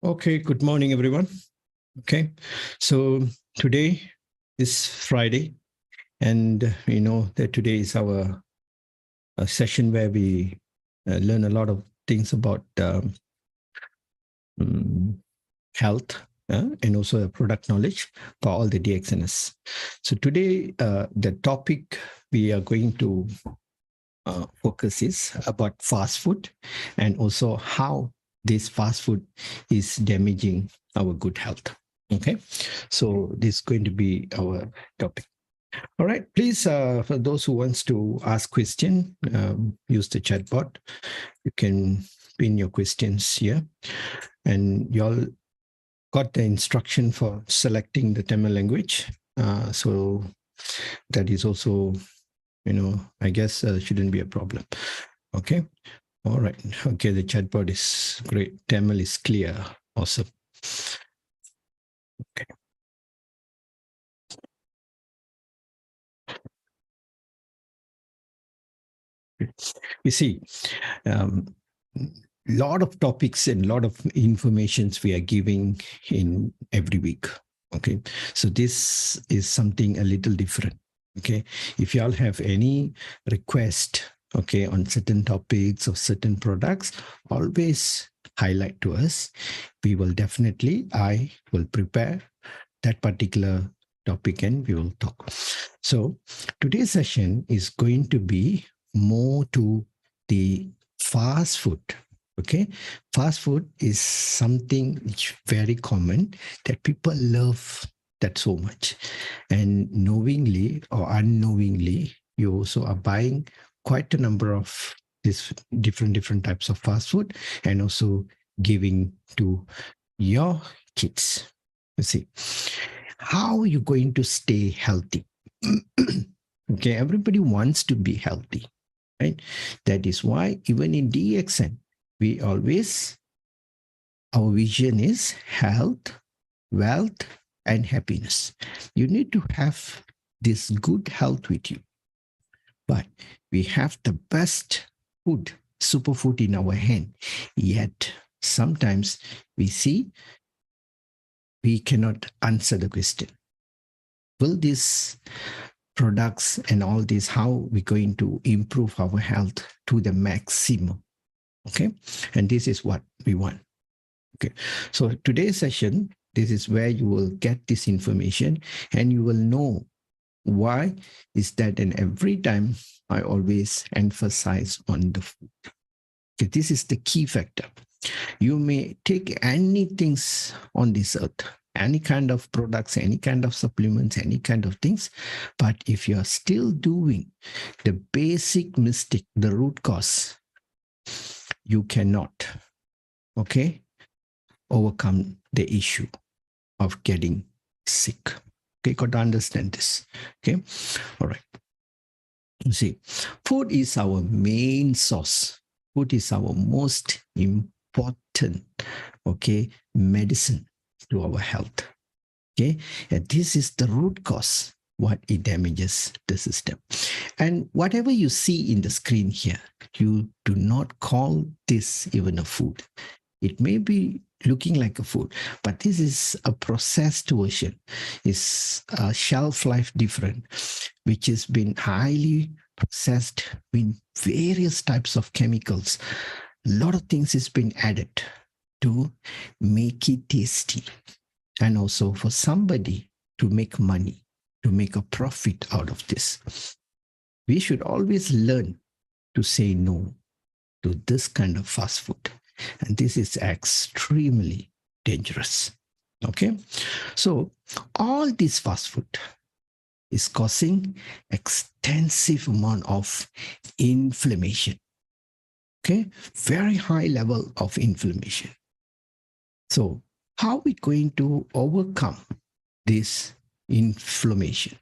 Okay, good morning, everyone. Okay, so today is Friday, and we know that today is our session where we learn a lot of things about health and also product knowledge for all the DXNS. So today, the topic we are going to focus is about fast food and also how this fast food is damaging our good health. Okay, so this is going to be our topic. All right, please, for those who wants to ask question, use the chat bot. You can pin your questions here, and you all got the instruction for selecting the Tamil language. So that is also, I guess shouldn't be a problem. Okay. All right. Okay, the chat bot is great. Tamil is clear. Awesome. Okay. You see, lot of topics and lot of informations we are giving in every week. Okay, so this is something a little different. Okay, if you all have any request, okay, on certain topics or certain products, always highlight to us. We will definitely, I will prepare that particular topic and we will talk. So today's session is going to be more to the fast food. Okay, fast food is something which very common that people love that so much, and knowingly or unknowingly, you also are buying quite a number of these different types of fast food and also giving to your kids. You see, how are you going to stay healthy? Okay, everybody wants to be healthy, right? That is why even in DXN, we always, our vision is health, wealth, and happiness. You need to have this good health with you. But we have the best food, superfood in our hand. Yet sometimes we see we cannot answer the question. Will these products and all this, how we going to improve our health to the maximum? Okay, and this is what we want. Okay, so today's session, this is where you will get this information and you will know why is that. And every time I always emphasize on the food. Okay, this is the key factor. You may take anything on this earth, any kind of products, any kind of supplements, any kind of things. But if you are still doing the basic mistake, the root cause, you cannot, okay, overcome the issue of getting sick. Okay, got to understand this. Okay, all right. You see, food is our main source. Food is our most important, okay, medicine to our health. Okay, and this is the root cause what it damages the system. And whatever you see in the screen here, you do not call this even a food. It may be looking like a food, but this is a processed version. It's a shelf life different, which has been highly processed with various types of chemicals. A lot of things has been added to make it tasty, and also for somebody to make money, to make a profit out of this. We should always learn to say no to this kind of fast food. And this is extremely dangerous. Okay. So all this fast food is causing extensive amount of inflammation. Okay. Very high level of inflammation. So how are we going to overcome this inflammation?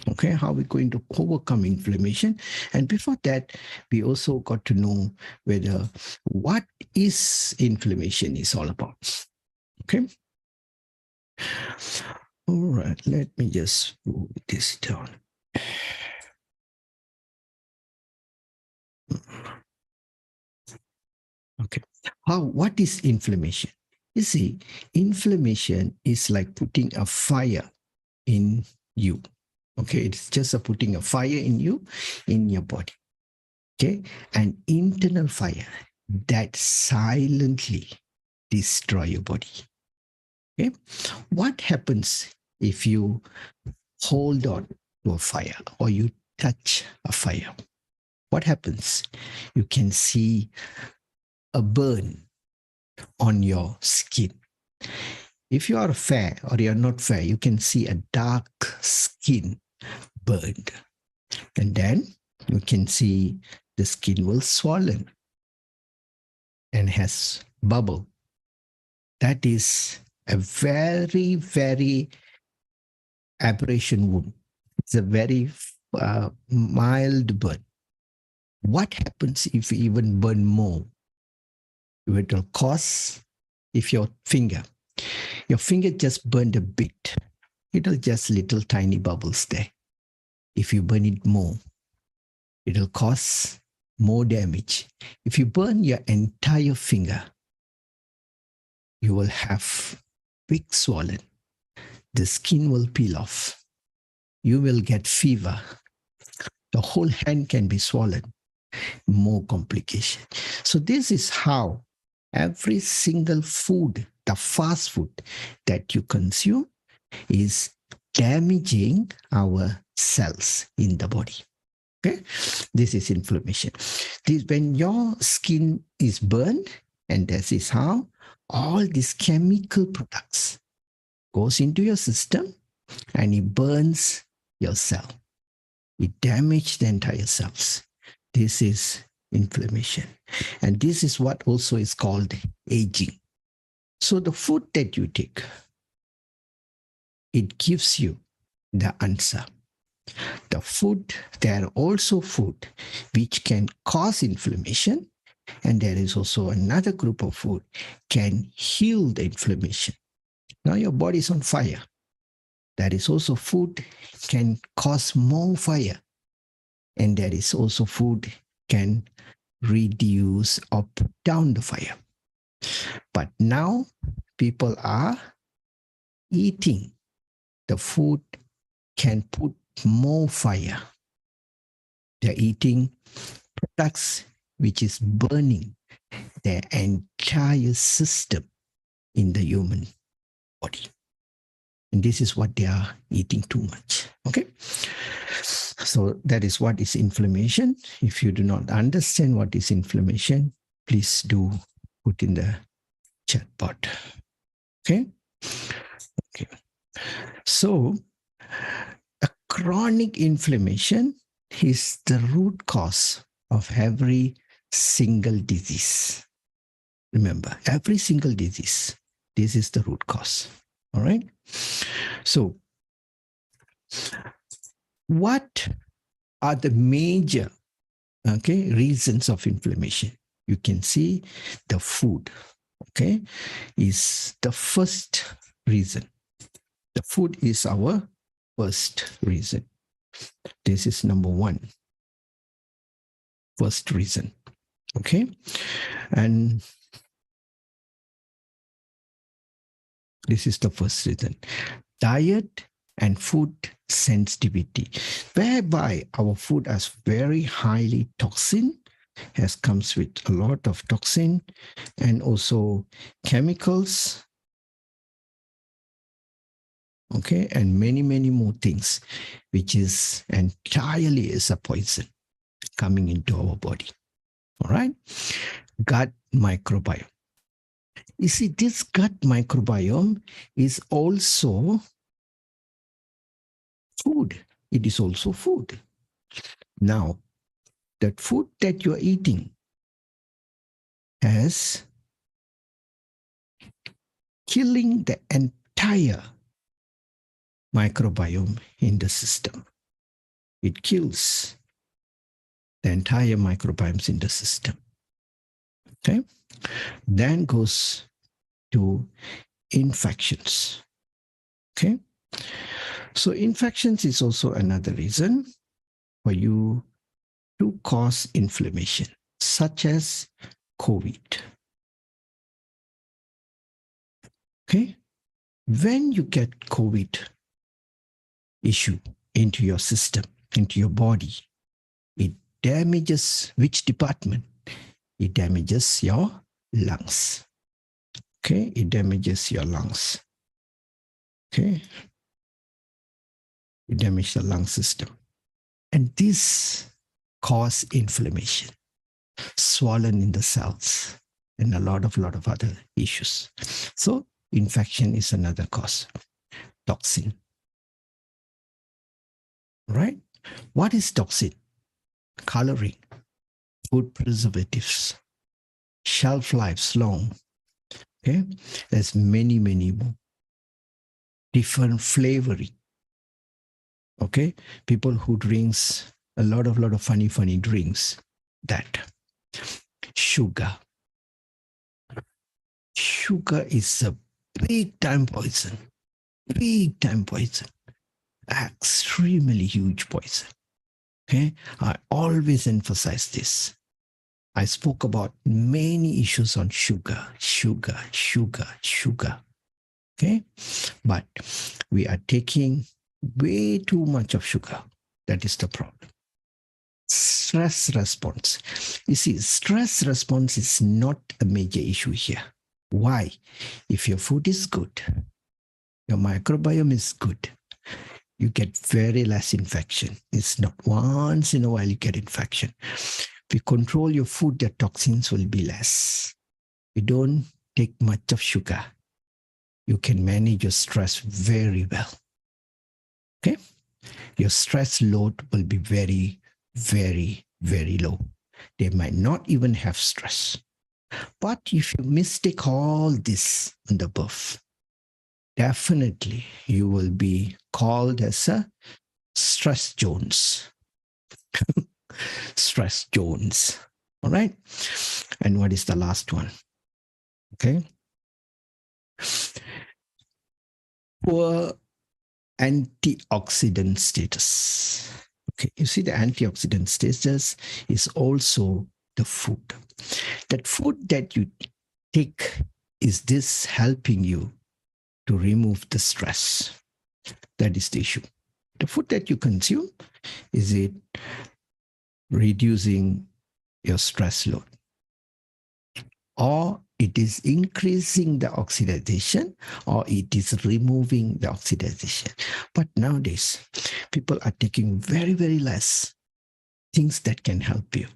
Okay, how are we going to overcome inflammation? And before that, we also got to know whether what is inflammation is all about. Okay. All right, let me just move this down. Okay. What is inflammation? You see, inflammation is like putting a fire in you. Okay, it's just a putting a fire in you, in your body. Okay, an internal fire that silently destroy your body. Okay, what happens if you hold on to a fire or you touch a fire? What happens? You can see a burn on your skin. If you are fair or you are not fair, you can see a dark skin burned. And then you can see the skin will swollen and has bubble. That is a very, very aberration wound. It's a very mild burn. What happens if you even burn more? It will cause, if your finger just burned a bit, it'll just little tiny bubbles there. If you burn it more, it'll cause more damage. If you burn your entire finger, you will have big swollen. The skin will peel off. You will get fever. The whole hand can be swollen. More complication. So this is how every single food, the fast food that you consume, is damaging our cells in the body. Okay, this is inflammation. This when your skin is burned, and this is how all these chemical products goes into your system and it burns your cell. It damages the entire cells. This is inflammation. And this is what also is called aging. So the food that you take, it gives you the answer. The food, there are also food which can cause inflammation, and there is also another group of food can heal the inflammation. Now your body is on fire. There is also food can cause more fire, and there is also food can reduce or put down the fire. But now people are eating the food can put more fire. They're eating products which is burning their entire system in the human body. And this is what they are eating too much. Okay. So that is what is inflammation. If you do not understand what is inflammation, please do put in the chat box. Okay. Okay. So a chronic inflammation is the root cause of every single disease. Remember, every single disease, this is the root cause. All right. So, what are the major reasons of inflammation? You can see the food, is the first reason. The food is our first reason. This is number one. First reason. Okay. And this is the first reason. Diet and food sensitivity, whereby our food is very highly toxin, comes with a lot of toxin and also chemicals, and many more things, which is entirely is a poison coming into our body. All right. Gut microbiome. You see, this gut microbiome is also food. It is also food. Now, that food that you're eating has killing the entire microbiome in the system. It kills the entire microbiomes in the system. Okay. Then goes to infections. Okay. So infections is also another reason for you to cause inflammation, such as COVID. Okay. When you get COVID issue into your system, into your body, it damages which department? It damages your lungs. Okay. It damages your lungs. Okay. It damages the lung system. And this cause inflammation, swollen in the cells, and a lot of other issues. So infection is another cause. Toxin. Right? What is toxin? Coloring, food preservatives, shelf lives long. Okay, there's many more different flavoring. Okay, people who drinks a lot of funny drinks. That sugar is a big time poison, extremely huge poison. Okay, I always emphasize this. I spoke about many issues on sugar. Okay, but we are taking way too much of sugar. That is the problem. Stress response. You see, stress response is not a major issue here. Why? If your food is good, your microbiome is good, you get very less infection. It's not once in a while you get infection. If you control your food, the toxins will be less. You don't take much of sugar. You can manage your stress very well. Okay? Your stress load will be very low. They might not even have stress. But if you mistake all this and above, definitely you will be called as a stress Jones. Stress Jones. All right. And what is the last one? Okay. Poor antioxidant status. Okay. You see, the antioxidant status is also the food. That food that you take, is this helping you to remove the stress? That is the issue. The food that you consume, is it reducing your stress load? Or it is increasing the oxidation, or it is removing the oxidation. But nowadays, people are taking very less things that can help you.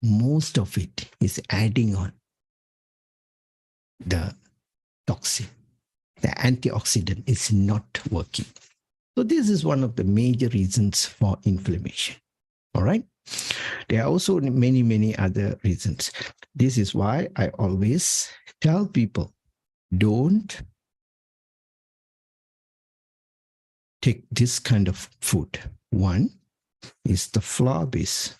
Most of it is adding on the toxin. The antioxidant is not working. So this is one of the major reasons for inflammation. All right. There are also many other reasons. This is why I always tell people, don't take this kind of food. One is the flour base.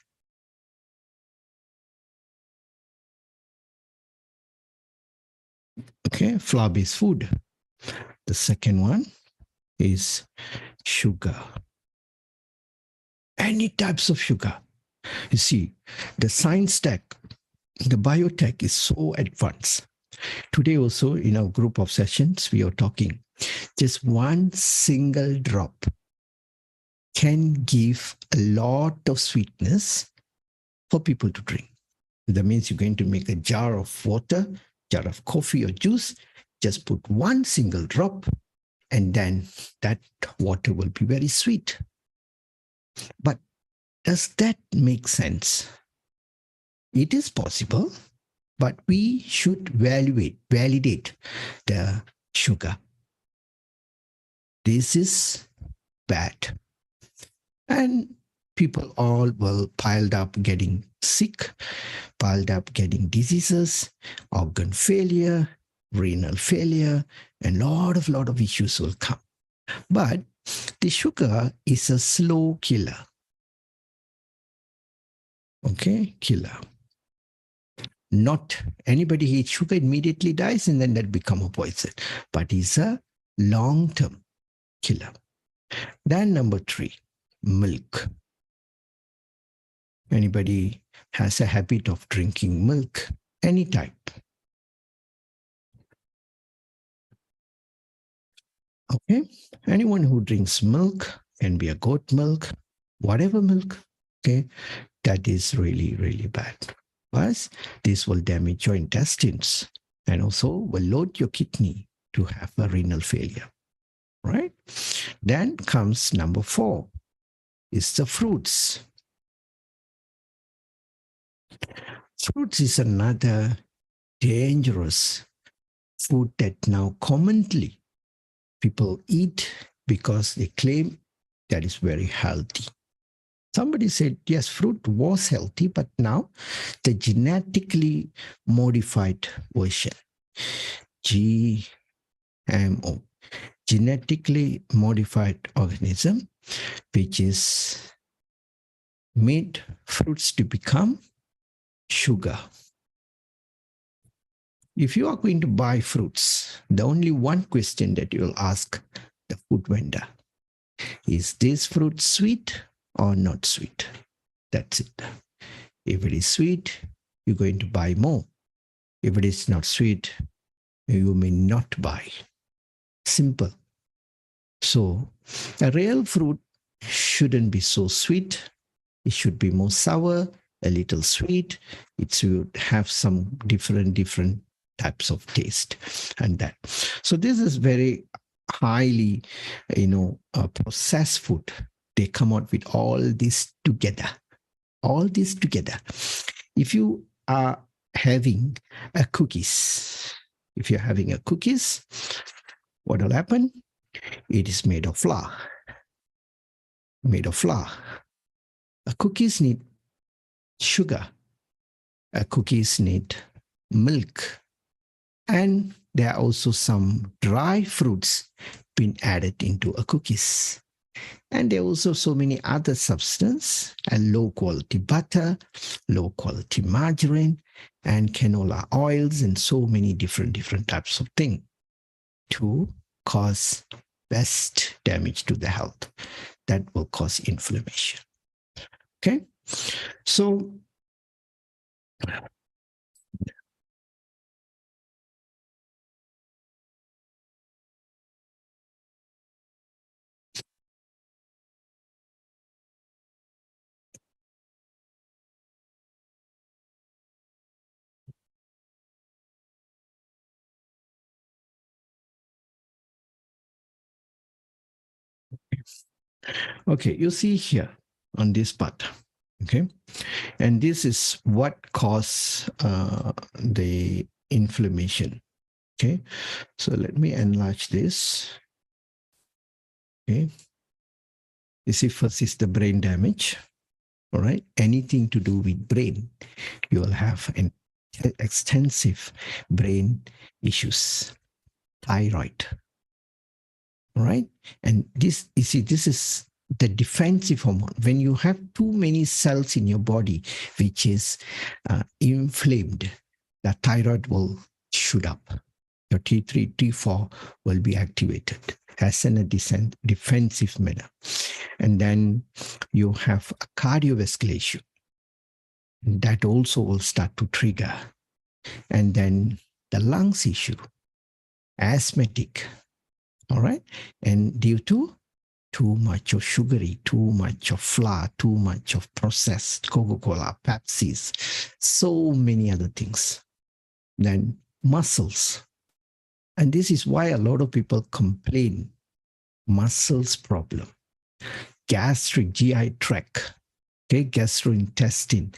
Okay, flour based food. The second one is sugar. Any types of sugar. You see, the science tech, the biotech is so advanced. Today also in our group of sessions, we are talking just one single drop can give a lot of sweetness for people to drink. That means you're going to make a jar of water, jar of coffee or juice, just put one single drop, and then that water will be very sweet. But does that make sense? It is possible, but we should validate the sugar. This is bad. And people all will piled up getting sick, piled up getting diseases, organ failure, renal failure, and lot of issues will come. But the sugar is a slow killer. Okay, killer. Not anybody eats sugar immediately dies and then that become a poison, but it's a long-term killer. Then number 3, milk. Anybody has a habit of drinking milk, any type. Okay. Anyone who drinks milk, can be a goat milk, whatever milk, okay, that is really, really bad. Plus, this will damage your intestines and also will load your kidney to have a renal failure. Right? Then comes number 4 is the fruits. Fruits is another dangerous food that now commonly people eat because they claim that is very healthy. Somebody said, yes, fruit was healthy, but now the genetically modified version, GMO, genetically modified organism, which is made fruits to become sugar. If you are going to buy fruits, the only one question that you will ask the food vendor is this fruit sweet or not sweet? That's it. If it is sweet, you're going to buy more. If it is not sweet, you may not buy. Simple. So a real fruit shouldn't be so sweet. It should be more sour, a little sweet. It should have some different types of taste and that. So this is very highly, processed food. They come out with all this together. All this together. If you are having a cookies, if you're having a cookies, what will happen? It is made of flour. Made of flour. A cookies need sugar. A cookies need milk. And there are also some dry fruits being added into a cookies. And there are also so many other substances, and low quality butter, low quality margarine, and canola oils, and so many different types of things to cause best damage to the health. That will cause inflammation. Okay, so okay, you see here on this part, okay, and this is what causes the inflammation. Okay, so let me enlarge this. Okay, you see, first is the brain damage. All right, anything to do with brain, you will have an extensive brain issues, thyroid. All right, and this, you see, this is the defensive hormone. When you have too many cells in your body which is inflamed, the thyroid will shoot up. Your T3, T4 will be activated as in a defensive manner. And then you have a cardiovascular issue. That also will start to trigger. And then the lungs issue, asthmatic, all right? And due to too much of sugary, too much of flour, too much of processed Coca-Cola, Pepsis, so many other things. Then muscles. And this is why a lot of people complain, muscles problem, gastric, GI tract, okay, gastrointestine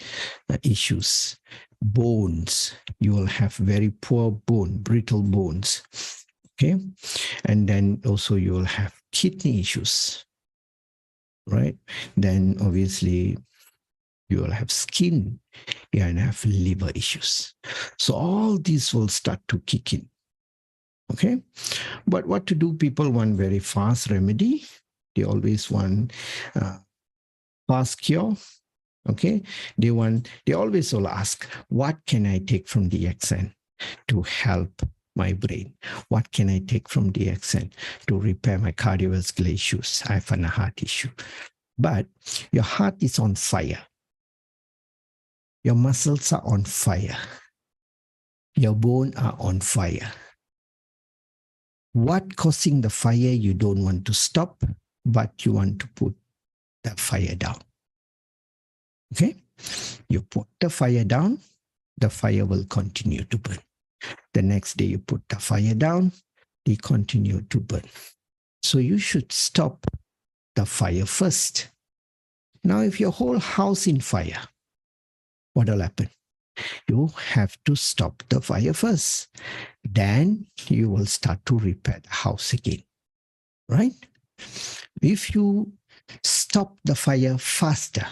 issues, bones. You will have very poor bone, brittle bones, okay? And then also you will have kidney issues, right? Then obviously you will have skin, and have liver issues. So all these will start to kick in. Okay, but what to do? People want very fast remedy. They always want fast cure. Okay, they always will ask, what can I take from DXN to help my brain? What can I take from DXN to repair my cardiovascular issues? I have a heart issue. But your heart is on fire. Your muscles are on fire. Your bones are on fire. what causing the fire you don't want to stop, but you want to put the fire down. Okay? You put the fire down, the fire will continue to burn. The next day you put the fire down, they continue to burn. So you should stop the fire first. Now, if your whole house in fire, what will happen? You have to stop the fire first. Then you will start to repair the house again, right? If you stop the fire faster,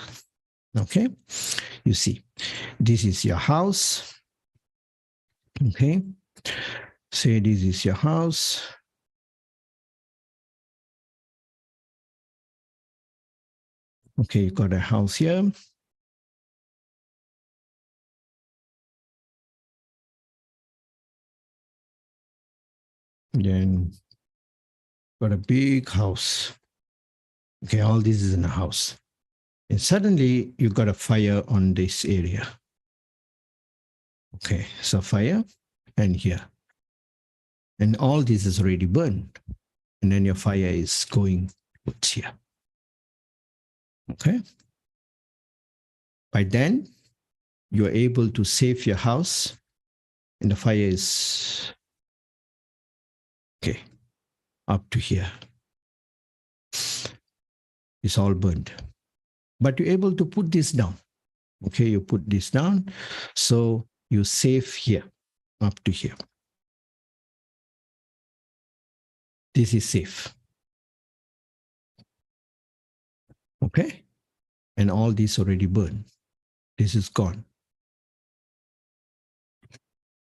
okay, you see, this is your house, okay? Say this is your house. Okay, you got a house here. Then got a big house. Okay, all this is in a house. And suddenly you got a fire on this area. Okay, so fire and here. And all this is already burned. And then your fire is going towards here. Okay. By then, you're able to save your house and the fire is, okay, up to here. It's all burned. But you're able to put this down. Okay, you put this down. So you save here, up to here. This is safe. Okay. And all this already burned. This is gone.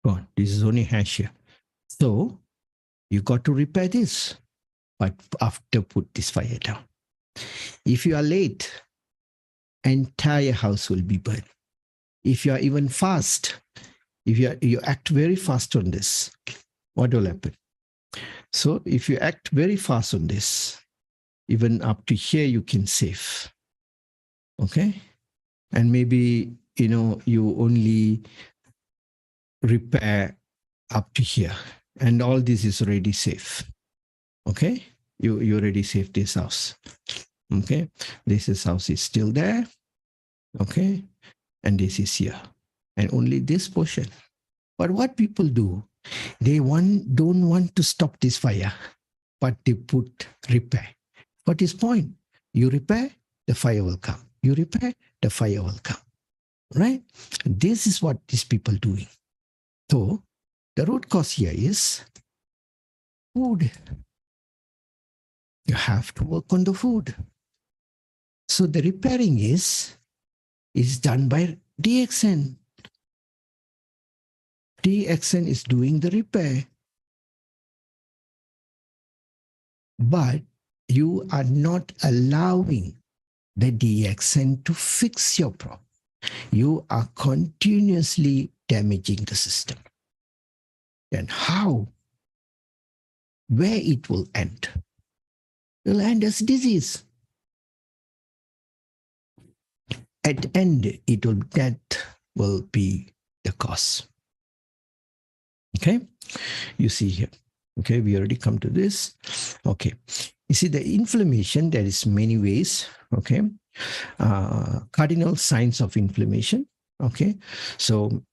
Gone. This is only hash here. So you got to repair this. But after put this fire down. If you are late, entire house will be burned. If you are even fast, if you act very fast on this, what will happen? So if you act very fast on this, even up to here you can save. Okay? And maybe, you only repair up to here. And all this is already safe. Okay? You already saved this house. Okay? This house is still there. Okay? And this is here. And only this portion. But what people do, they don't want to stop this fire, but they put repair. What is point? You repair, the fire will come. You repair, the fire will come. Right? This is what these people doing. So the root cause here is food. You have to work on the food. So the repairing is done by DXN. DXN is doing the repair. But you are not allowing the DXN to fix your problem. You are continuously damaging the system. Then how? Where it will end? It will end as disease. At end, death will be the cause. Okay, you see here. Okay, we already come to this. Okay, you see the inflammation, there is many ways. Okay, cardinal signs of inflammation. Okay, so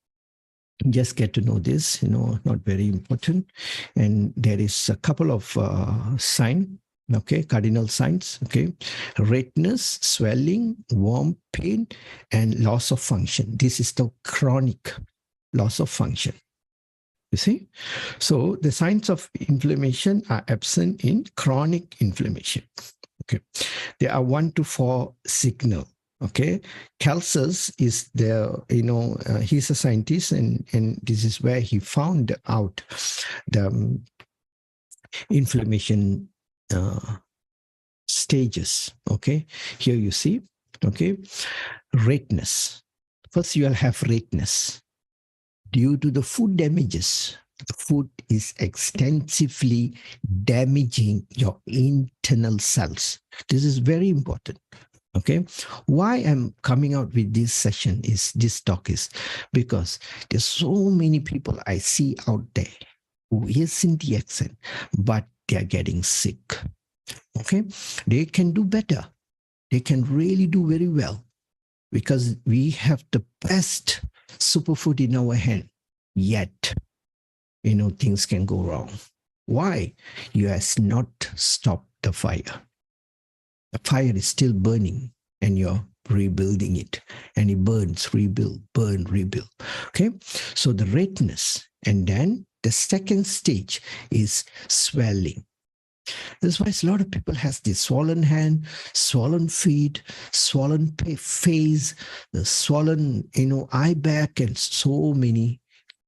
just get to know this, not very important. And there is a couple of signs. Okay, cardinal signs. Okay, redness, swelling, warm, pain, and loss of function. This is the chronic loss of function. You see? So the signs of inflammation are absent in chronic inflammation. Okay. There are 1 to 4 signal. Okay. Celsus is he's a scientist and this is where he found out the inflammation stages. Okay. Here you see. Okay. Redness. First you will have redness. Due to the food damages, the food is extensively damaging your internal cells. This is very important. Okay. Why I'm coming out with this talk is because there's so many people I see out there. who is in the accent, but they are getting sick. Okay, they can do better. They can really do very well because we have the best superfood in our hand. Yet, things can go wrong. Why? You has not stopped the fire. The fire is still burning and you're rebuilding it. And it burns, rebuild, burn, rebuild. Okay? So the redness. And then the second stage is swelling. That's why a lot of people has this swollen hand, swollen feet, swollen face, the swollen, eye back, and so many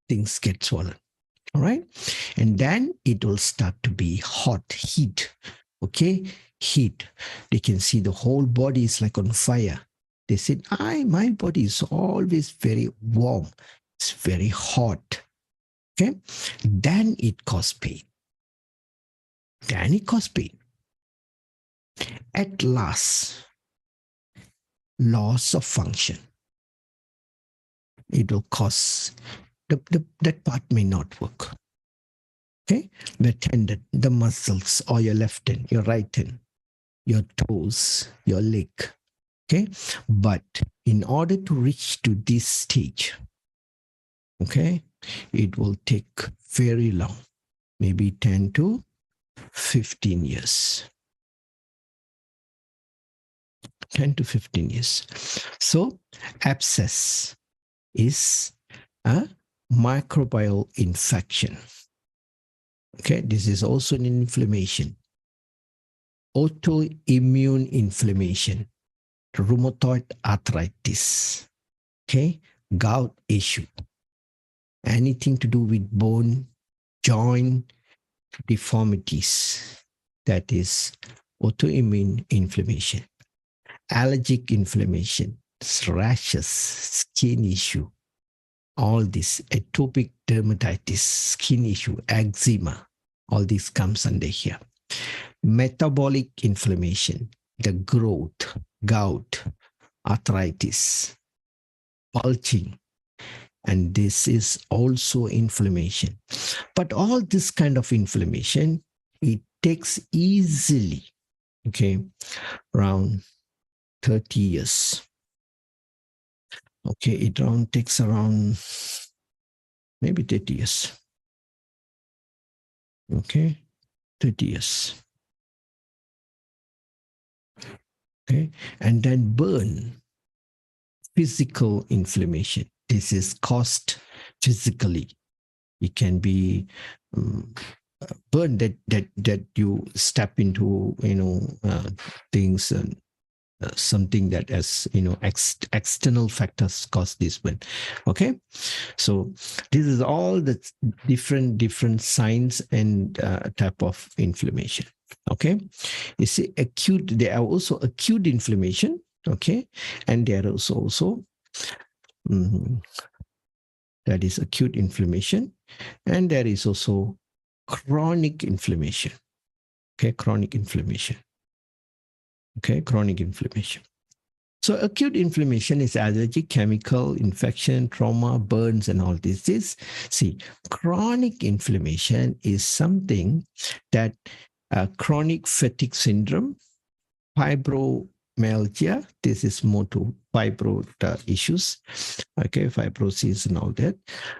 things get swollen. All right. And then it will start to be hot, heat. Okay. Heat. They can see the whole body is like on fire. They said, my body is always very warm. It's very hot. Okay. Then it causes pain. Then it causes pain. At last, loss of function. It will cause that part may not work. Okay, the tendon, the muscles, or your left hand, your right hand, your toes, your leg. Okay, but in order to reach to this stage, okay, it will take very long, maybe 10 to 15 years. 10 to 15 years. So abscess is a microbial infection. Okay, this is also an inflammation. Autoimmune inflammation, rheumatoid arthritis, okay, gout issue, anything to do with bone, joint deformities, that is autoimmune inflammation. Allergic inflammation, rashes, skin issue, all this, atopic dermatitis, skin issue, eczema, all this comes under here. Metabolic inflammation, the growth, gout, arthritis, bulging, and this is also inflammation. But all this kind of inflammation, it takes easily, okay, around 30 years. Okay, it takes around maybe 30 years. Okay, 30 years. Okay, and then burn, physical inflammation. This is caused physically. It can be burn that you step into, things and something that as external factors cause this burn. Okay, so this is all the different signs and type of inflammation. Okay, you see acute, there are also acute inflammation. Okay, and there is also that is acute inflammation, and there is also chronic inflammation. Okay, chronic inflammation. Okay, chronic inflammation. So acute inflammation is allergy, chemical, infection, trauma, burns, and all this. See, chronic inflammation is something that chronic fatigue syndrome, fibromyalgia, this is more to fibro issues, okay, fibrosis and all that,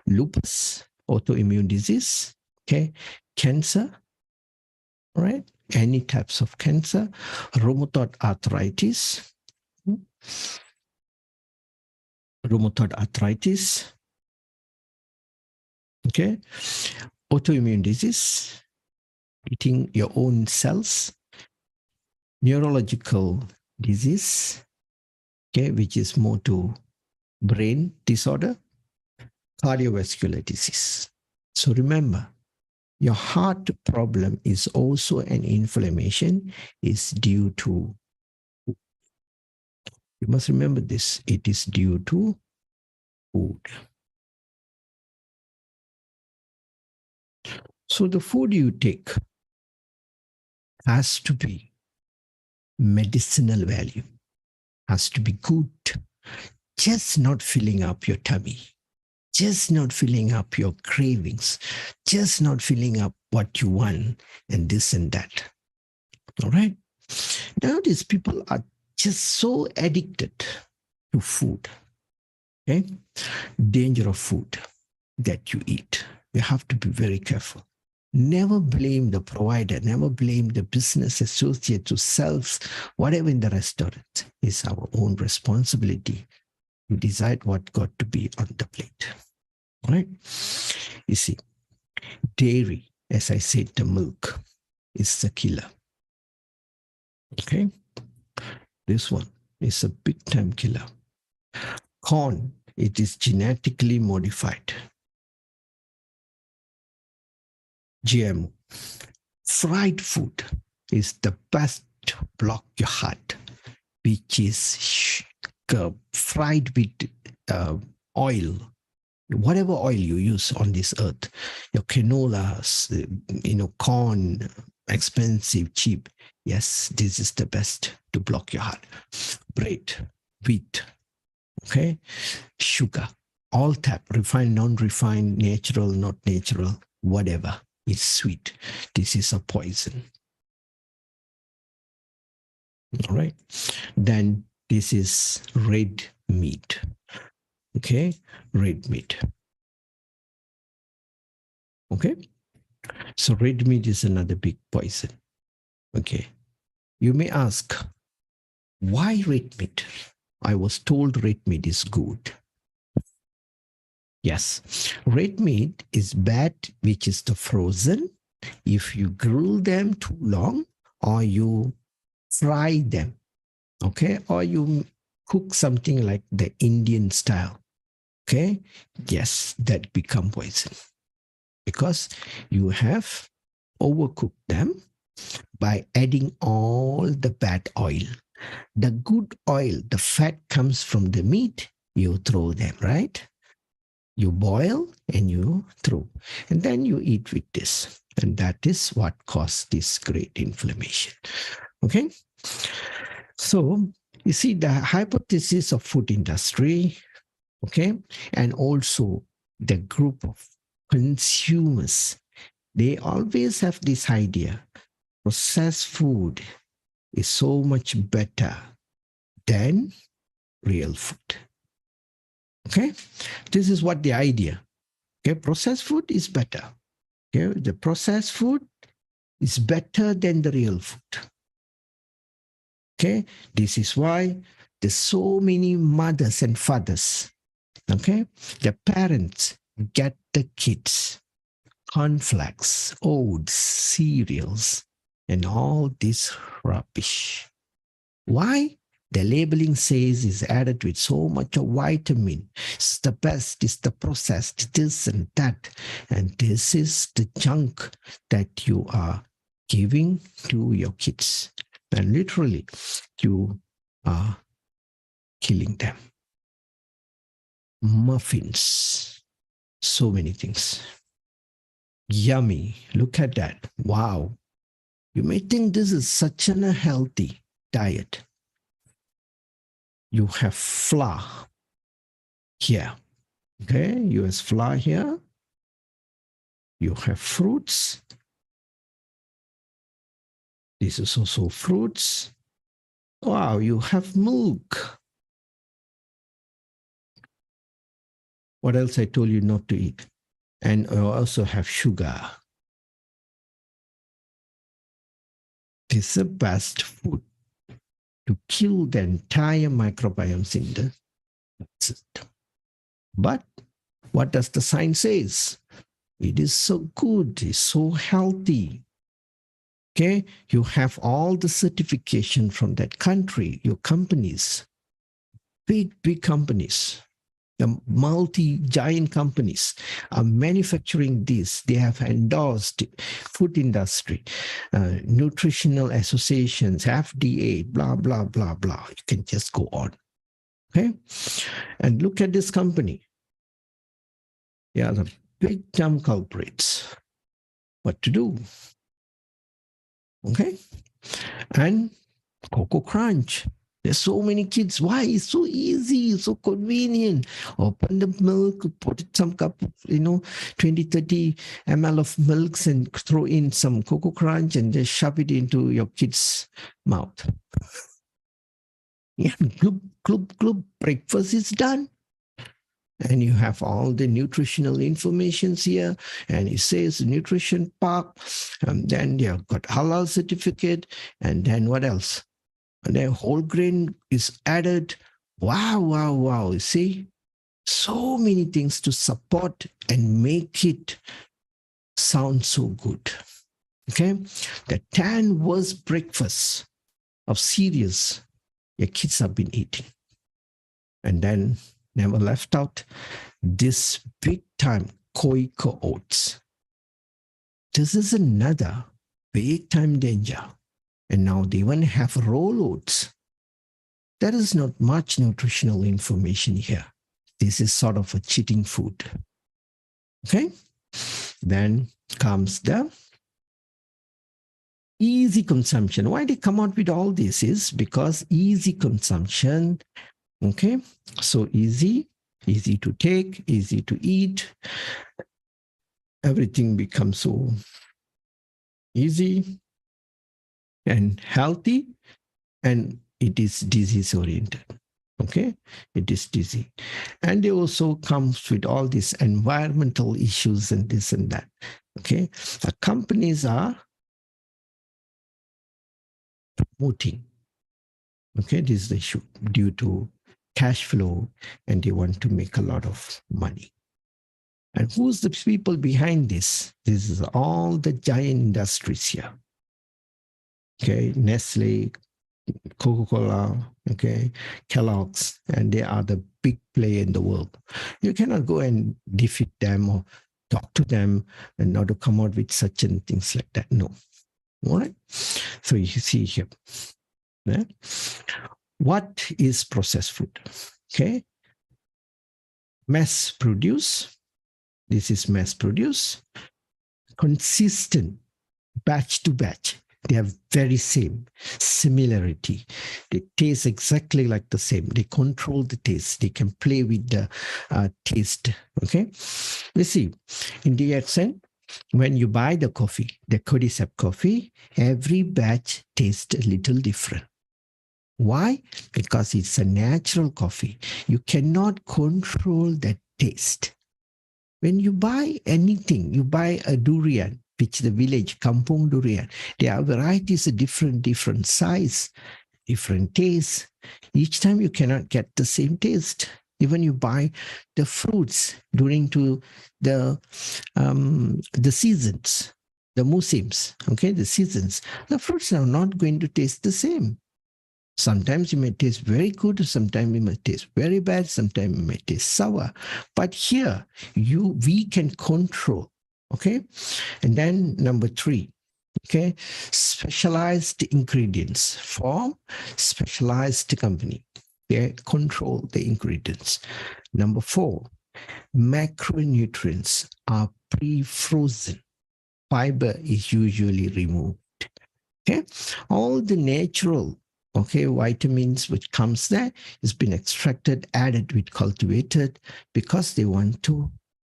lupus, autoimmune disease, okay, cancer, right? Any types of cancer, rheumatoid arthritis, okay, autoimmune disease, eating your own cells, neurological disease, okay, which is more to brain disorder, cardiovascular disease. So remember, your heart problem is also an inflammation, is due to, you must remember this, it is due to food. So the food you take has to be medicinal value, has to be good, just not filling up your tummy, just not filling up your cravings, just not filling up what you want, and this and that. All right. Nowadays, people are just so addicted to food. Okay. Danger of food that you eat. You have to be very careful. Never blame the provider, never blame the business associate who sells whatever in the restaurant. It's our own responsibility to decide what got to be on the plate. All right? You see, dairy, as I said, the milk is the killer. Okay? This one is a big time killer. Corn, it is genetically modified. GMO. Fried food is the best to block your heart, which is fried with oil. Whatever oil you use on this earth, your canolas, corn, expensive, cheap. Yes, this is the best to block your heart. Bread, wheat, okay, sugar, all type, refined, non-refined, natural, not natural, whatever. It's sweet. This is a poison. All right. Then this is red meat. Okay. Red meat. Okay. So red meat is another big poison. Okay. You may ask, why red meat? I was told red meat is good. Yes, red meat is bad, which is the frozen. If you grill them too long, or you fry them, okay, or you cook something like the Indian style, okay, yes, that become poison because you have overcooked them by adding all the bad oil. The good oil, the fat comes from the meat, you throw them, right? You boil and you throw, and then you eat with this. And that is what caused this great inflammation. Okay. So you see the hypothesis of food industry, okay, and also the group of consumers, they always have this idea, processed food is so much better than real food. Okay, this is what the idea. Okay, processed food is better. Okay, the processed food is better than the real food. Okay, this is why there's so many mothers and fathers. Okay, the parents get the kids cornflakes, oats, cereals, and all this rubbish. Why? The labeling says is added with so much of vitamin. It's the best, it's the processed, this and that. And this is the junk that you are giving to your kids. And literally, you are killing them. Muffins, so many things. Yummy, look at that. Wow. You may think this is such a healthy diet. You have flour here. Okay, you have flour here. You have fruits. This is also fruits. Wow, you have milk. What else I told you not to eat? And you also have sugar. This is the best food to kill the entire microbiome in the system. But what does the science says? It is so good, it's so healthy. Okay, you have all the certification from that country, your companies, big companies, the multi-giant companies are manufacturing this. They have endorsed food industry, nutritional associations, FDA, blah, blah, blah, blah. You can just go on. Okay, and look at this company. They are the big time culprits. What to do? Okay, and Cocoa Crunch. There's so many kids. Why? It's so easy, so convenient. Open the milk, put it some cup, 20, 30 ml of milks and throw in some Cocoa Crunch and just shove it into your kid's mouth. Yeah, glub, glub, glub, breakfast is done. And you have all the nutritional informations here, and it says nutrition park, and then you've got halal certificate, and then what else? And then whole grain is added. Wow, wow, wow. You see, so many things to support and make it sound so good. Okay, the 10 worst breakfasts of cereals your kids have been eating. And then never left out this big time Quaker oats. This is another big time danger. And now they even have roll oats. There is not much nutritional information here. This is sort of a cheating food. Okay? Then comes the easy consumption. Why they come out with all this is because easy consumption. Okay? So easy to take, easy to eat. Everything becomes so easy and healthy, and it is disease oriented. Okay, it is disease, and it also comes with all these environmental issues and this and that. Okay, the companies are promoting. Okay, this is the issue due to cash flow, and they want to make a lot of money. And who's the people behind this? This is all the giant industries here. Okay, Nestle, Coca-Cola, okay, Kellogg's, and they are the big player in the world. You cannot go and defeat them or talk to them and not to come out with such and things like that. No. All right. So you see here. Yeah? What is processed food? Okay. Mass produce. This is mass produce. Consistent, batch to batch. They are very same, similarity. They taste exactly like the same. They control the taste. They can play with the taste. Okay. You see, in the accent, when you buy the coffee, the Cordyceps coffee, every batch tastes a little different. Why? Because it's a natural coffee. You cannot control the taste. When you buy anything, you buy a durian, which the village, kampung durian, there are varieties of different size, different taste. Each time you cannot get the same taste. Even you buy the fruits during to the seasons, the musims, okay, the seasons, the fruits are not going to taste the same. Sometimes it may taste very good, sometimes it may taste very bad, sometimes it may taste sour. But here, we can control, okay? And then number 3, okay? Specialized ingredients for specialized company. They control the ingredients. Number 4, macronutrients are pre-frozen. Fiber is usually removed, okay? All the natural vitamins which comes there has been extracted, added with cultivated, because they want to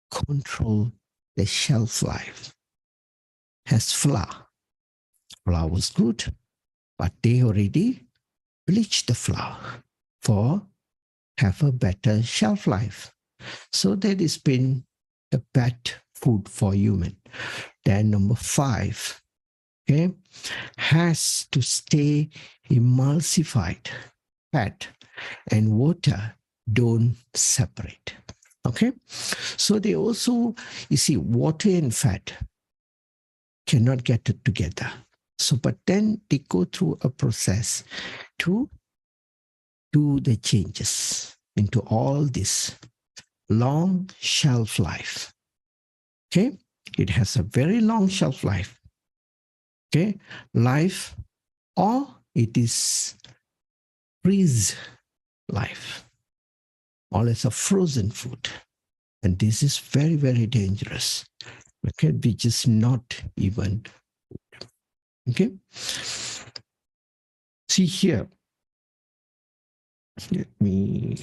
control the shelf life. Has flour. Flour was good, but they already bleached the flour for have a better shelf life. So that has been a bad food for human. Then number 5, okay, has to stay emulsified. Fat and water don't separate. Okay, so they also, you see, water and fat cannot get it together. So, but then they go through a process to do the changes into all this long shelf life. Okay, it has a very long shelf life. Okay, life, or it is freeze life, or it's a frozen food. And this is very, very dangerous. Okay, which is not even. Okay, see here, Let me.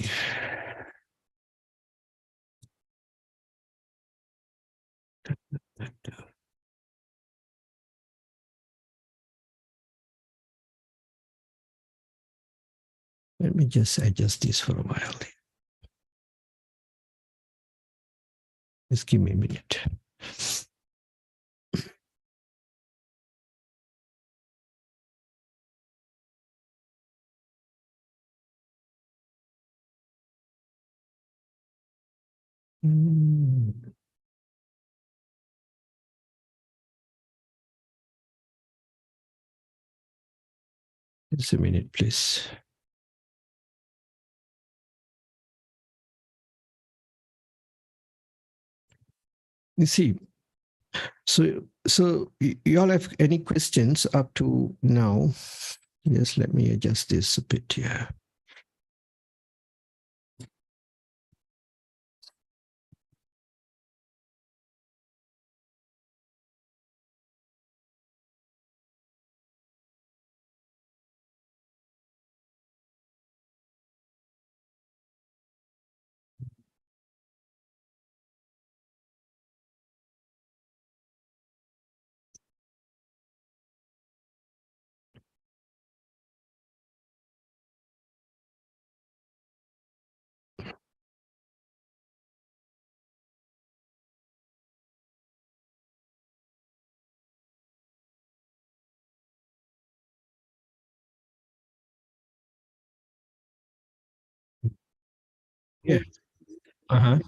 Let me just adjust this for a while. Just give me a minute. Just a minute, please. You see, so you all have any questions up to now? Just let me adjust this a bit here. Yeah. Uh-huh.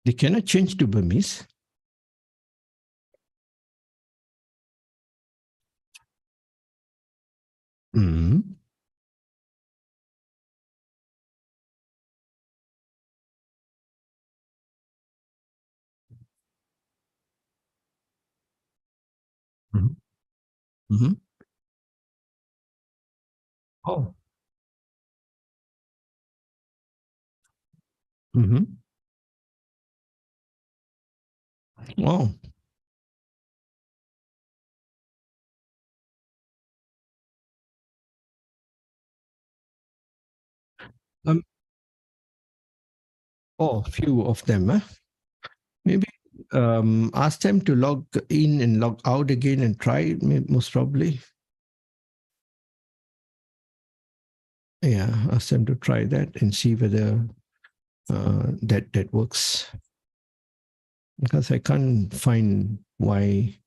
They cannot change to Burmese. Mm-hmm. Mm-hmm. Mm-hmm. Oh. Mm-hmm. Wow. Um, oh, few of them. Huh? Maybe ask them to log in and log out again and try, most probably. Yeah, ask them to try that and see whether that works. Because I can't find why.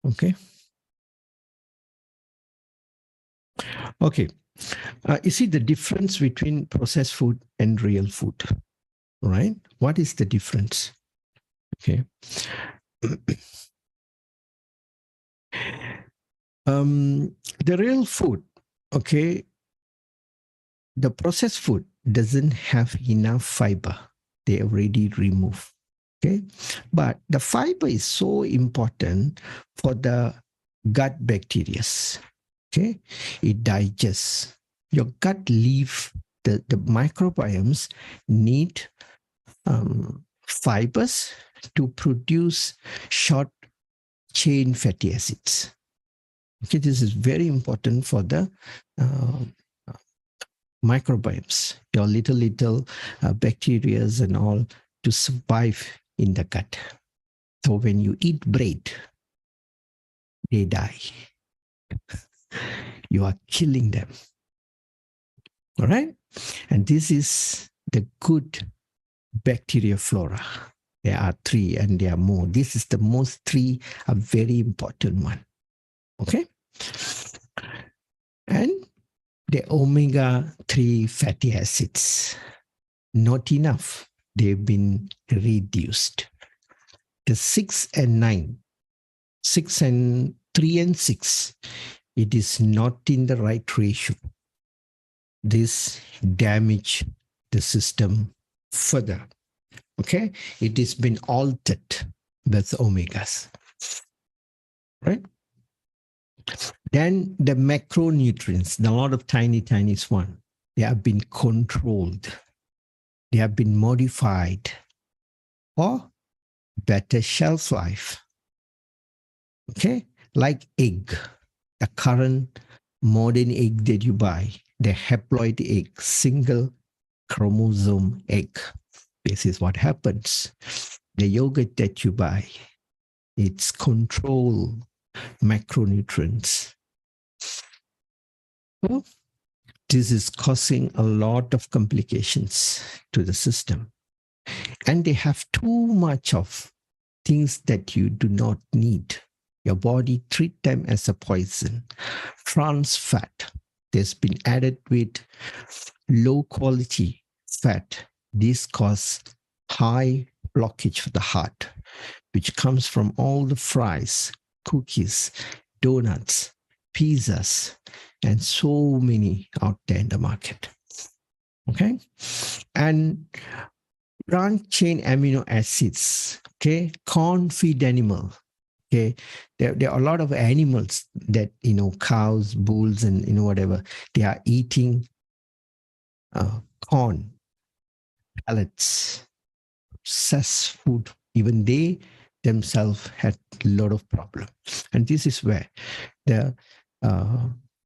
Okay. Okay. You see the difference between processed food and real food, right? What is the difference? Okay. The real food, okay, the processed food doesn't have enough fiber. They already remove. Okay. But the fiber is so important for the gut bacteria. Okay. It digests. Your gut leaf, the microbiomes need fibers to produce short chain fatty acids. Okay, this is very important for the uh, microbiomes, your little bacteria and all to survive in the gut. So when you eat bread, they die. You are killing them. All right? And this is the good bacteria flora. There are three and there are more. This is the most three, a very important one. Okay? And the omega-3 fatty acids, not enough. They've been reduced. The 6 and 9, 6 and 3 and 6, it is not in the right ratio. This damage the system further. Okay? It has been altered with omegas. Right? Then the macronutrients, a lot of tiny one, they have been controlled. They have been modified for better shelf life. Okay? Like egg. the current modern egg that you buy, the haploid egg, single chromosome egg. This is what happens. The yogurt that you buy, it's control macronutrients. So this is causing a lot of complications to the system. And they have too much of things that you do not need. Your body treat them as a poison. Trans fat, there's been added with low quality fat. This causes high blockage for the heart, which comes from all the fries, cookies, donuts, pizzas, and so many out there in the market. Okay? And branch chain amino acids, okay? Corn feed animal, okay? There are a lot of animals that, cows, bulls, and, whatever, they are eating corn, pellets, processed food. Even they themselves had a lot of problems. And this is where the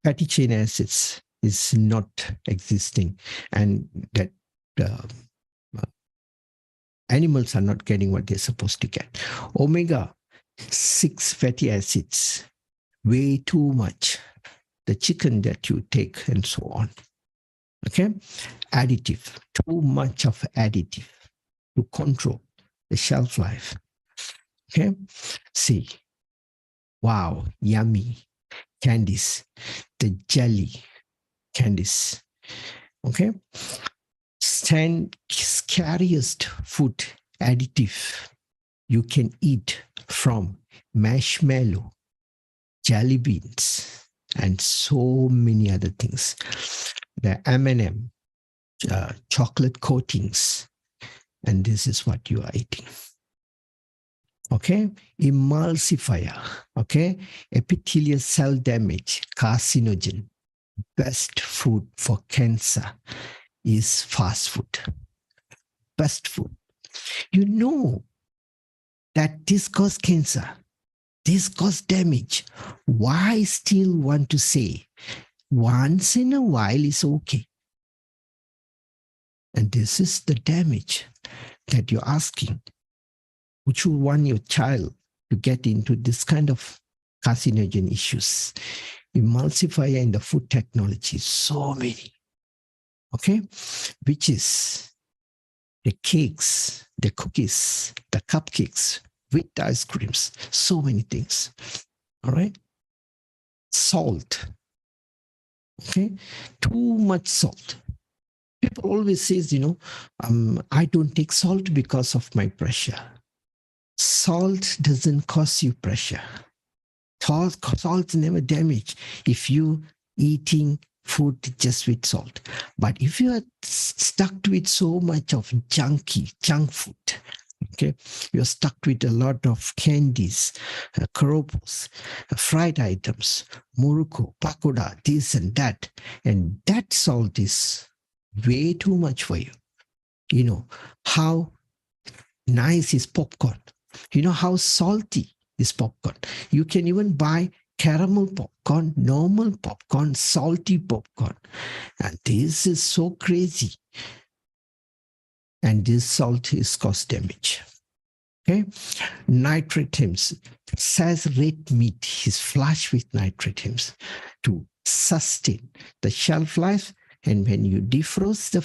fatty chain acids is not existing, and that animals are not getting what they're supposed to get. Omega-6 fatty acids, way too much. The chicken that you take and so on. Okay? Additive, too much of additive to control the shelf life. Okay? See, wow, yummy candies, the jelly candies. Okay? Scariest food additive you can eat from marshmallow, jelly beans, and so many other things. The M&M, chocolate coatings, and this is what you are eating. Okay, emulsifier, okay, epithelial cell damage, carcinogen. Best food for cancer is fast food. Best food. You know that this causes cancer, this causes damage. Why still want to say once in a while is okay? And this is the damage that you're asking. Would you want your child to get into this kind of carcinogen issues? Emulsifier in the food technology, so many. Okay? Which is the cakes, the cookies, the cupcakes, with ice creams, so many things. All right? Salt. Okay? Too much salt. People always says, I don't take salt because of my pressure. Salt doesn't cause you pressure. Salt never damage if you eating food just with salt. But if you are stuck with so much of junk food, okay, you're stuck with a lot of candies, keropos, fried items, muruku, pakoda, this and that salt is way too much for you. You know how nice is popcorn. You know how salty is popcorn. You can even buy caramel popcorn, normal popcorn, salty popcorn. And this is so crazy. And this salt is cause damage. Okay? Nitrates, says red meat is flushed with nitrates to sustain the shelf life. And when you defrost the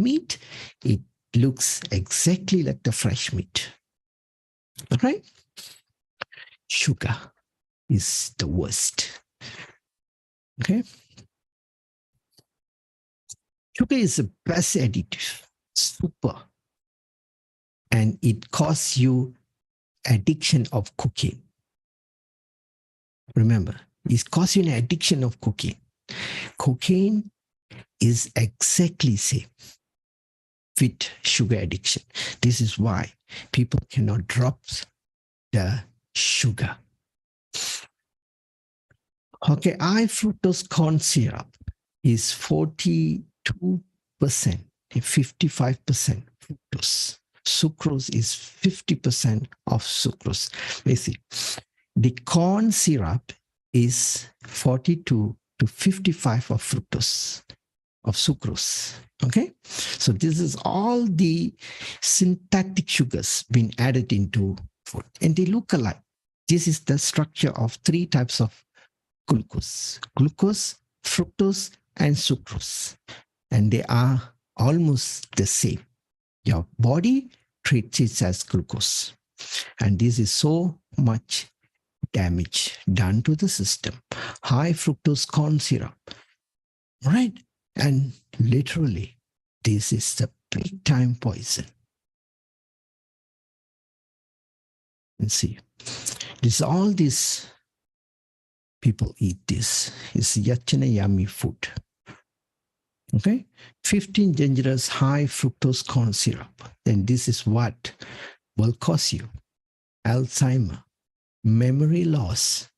meat, it looks exactly like the fresh meat. All right? Sugar is the worst. Okay? Sugar is the best additive. Super. And it causes you addiction of cooking. Remember, it causes you an addiction of cooking. Cocaine is exactly same with sugar addiction. This is why people cannot drop the sugar. Okay, high fructose corn syrup is 42%, 55% fructose. Sucrose is 50% of sucrose. Basically, the corn syrup is 42 to 55 of fructose, of sucrose. Okay, so this is all the synthetic sugars being added into food, and they look alike. This is the structure of three types of glucose, fructose, and sucrose, and they are almost the same. Your body treats it as glucose, and this is so much damage done to the system. High fructose corn syrup, right? And literally, this is the big time poison. And see, this all these people eat this. It's yachana yummy food. Okay, 15 dangerous high fructose corn syrup. And this is what will cause you Alzheimer, memory loss,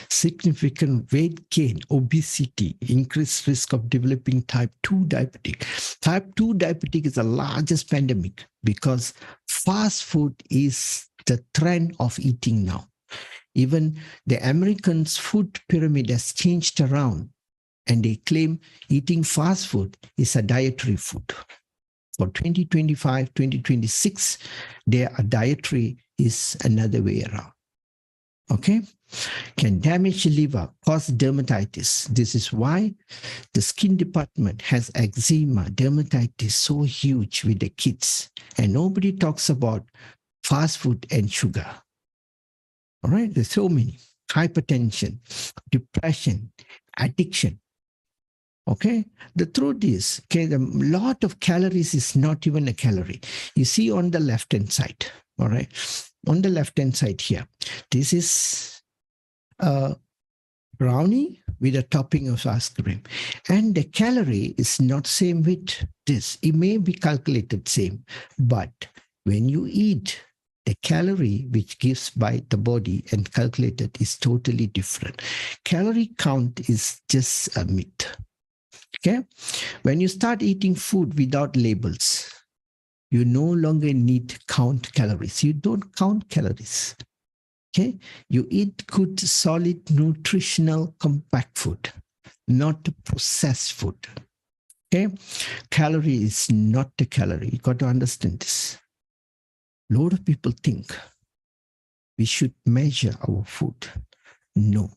significant weight gain, obesity, increased risk of developing type 2 diabetic. Type 2 diabetic is the largest pandemic because fast food is the trend of eating now. Even the Americans' food pyramid has changed around, and they claim eating fast food is a dietary food. For 2025, 2026, their dietary is another way around. Okay? Can damage the liver, cause dermatitis. This is why the skin department has eczema, dermatitis so huge with the kids. And nobody talks about fast food and sugar. All right? There's so many. Hypertension, depression, addiction. Okay, the truth is, okay, a lot of calories is not even a calorie. You see on the left hand side, all right, on the left hand side here, this is a brownie with a topping of ice cream, and the calorie is not same with this. It may be calculated same, but when you eat, the calorie which gives by the body and calculated is totally different. Calorie count is just a myth. Okay, when you start eating food without labels, you no longer need to count calories. You don't count calories. Okay, you eat good, solid, nutritional, compact food, not processed food. Okay, calorie is not a calorie. You got to understand this. A lot of people think we should measure our food. No,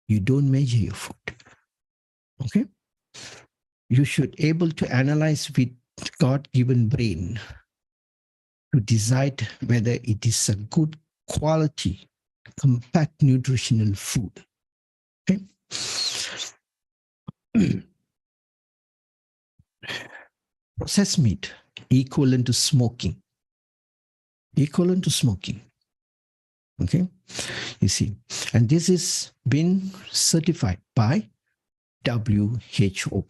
you don't measure your food. Okay, you should able to analyze with God-given brain to decide whether it is a good quality, compact nutritional food. Okay? Processed meat equivalent to smoking. Equivalent to smoking. Okay? You see, and this is been certified by WHO.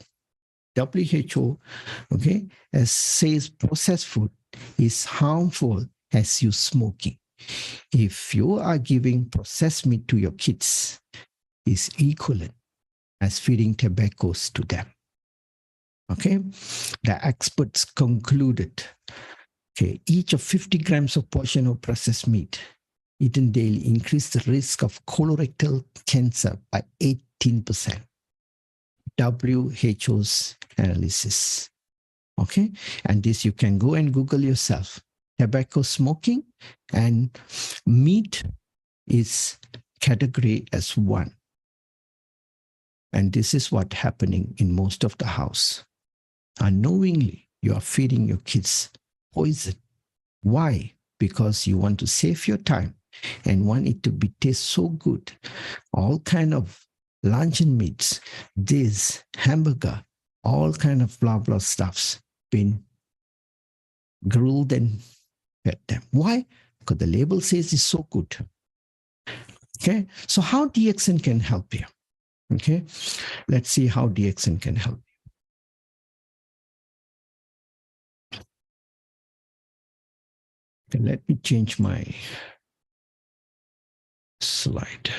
WHO, okay, as says processed food is harmful as you smoking. If you are giving processed meat to your kids, is equivalent as feeding tobaccos to them. Okay, the experts concluded, okay, each of 50 grams of portion of processed meat eaten daily increased the risk of colorectal cancer by 18%. WHO's analysis. Okay, and this you can go and Google yourself. Tobacco smoking and meat is category as one. And this is what's happening in most of the house. Unknowingly, you are feeding your kids poison. Why? Because you want to save your time and want it to be taste so good. All kind of luncheon meats, this hamburger, all kind of blah blah stuffs been grilled and fed them. Why? Because the label says it's so good. Okay, so how DXN can help you? Okay, let's see how DXN can help you. Okay, let me change my slide.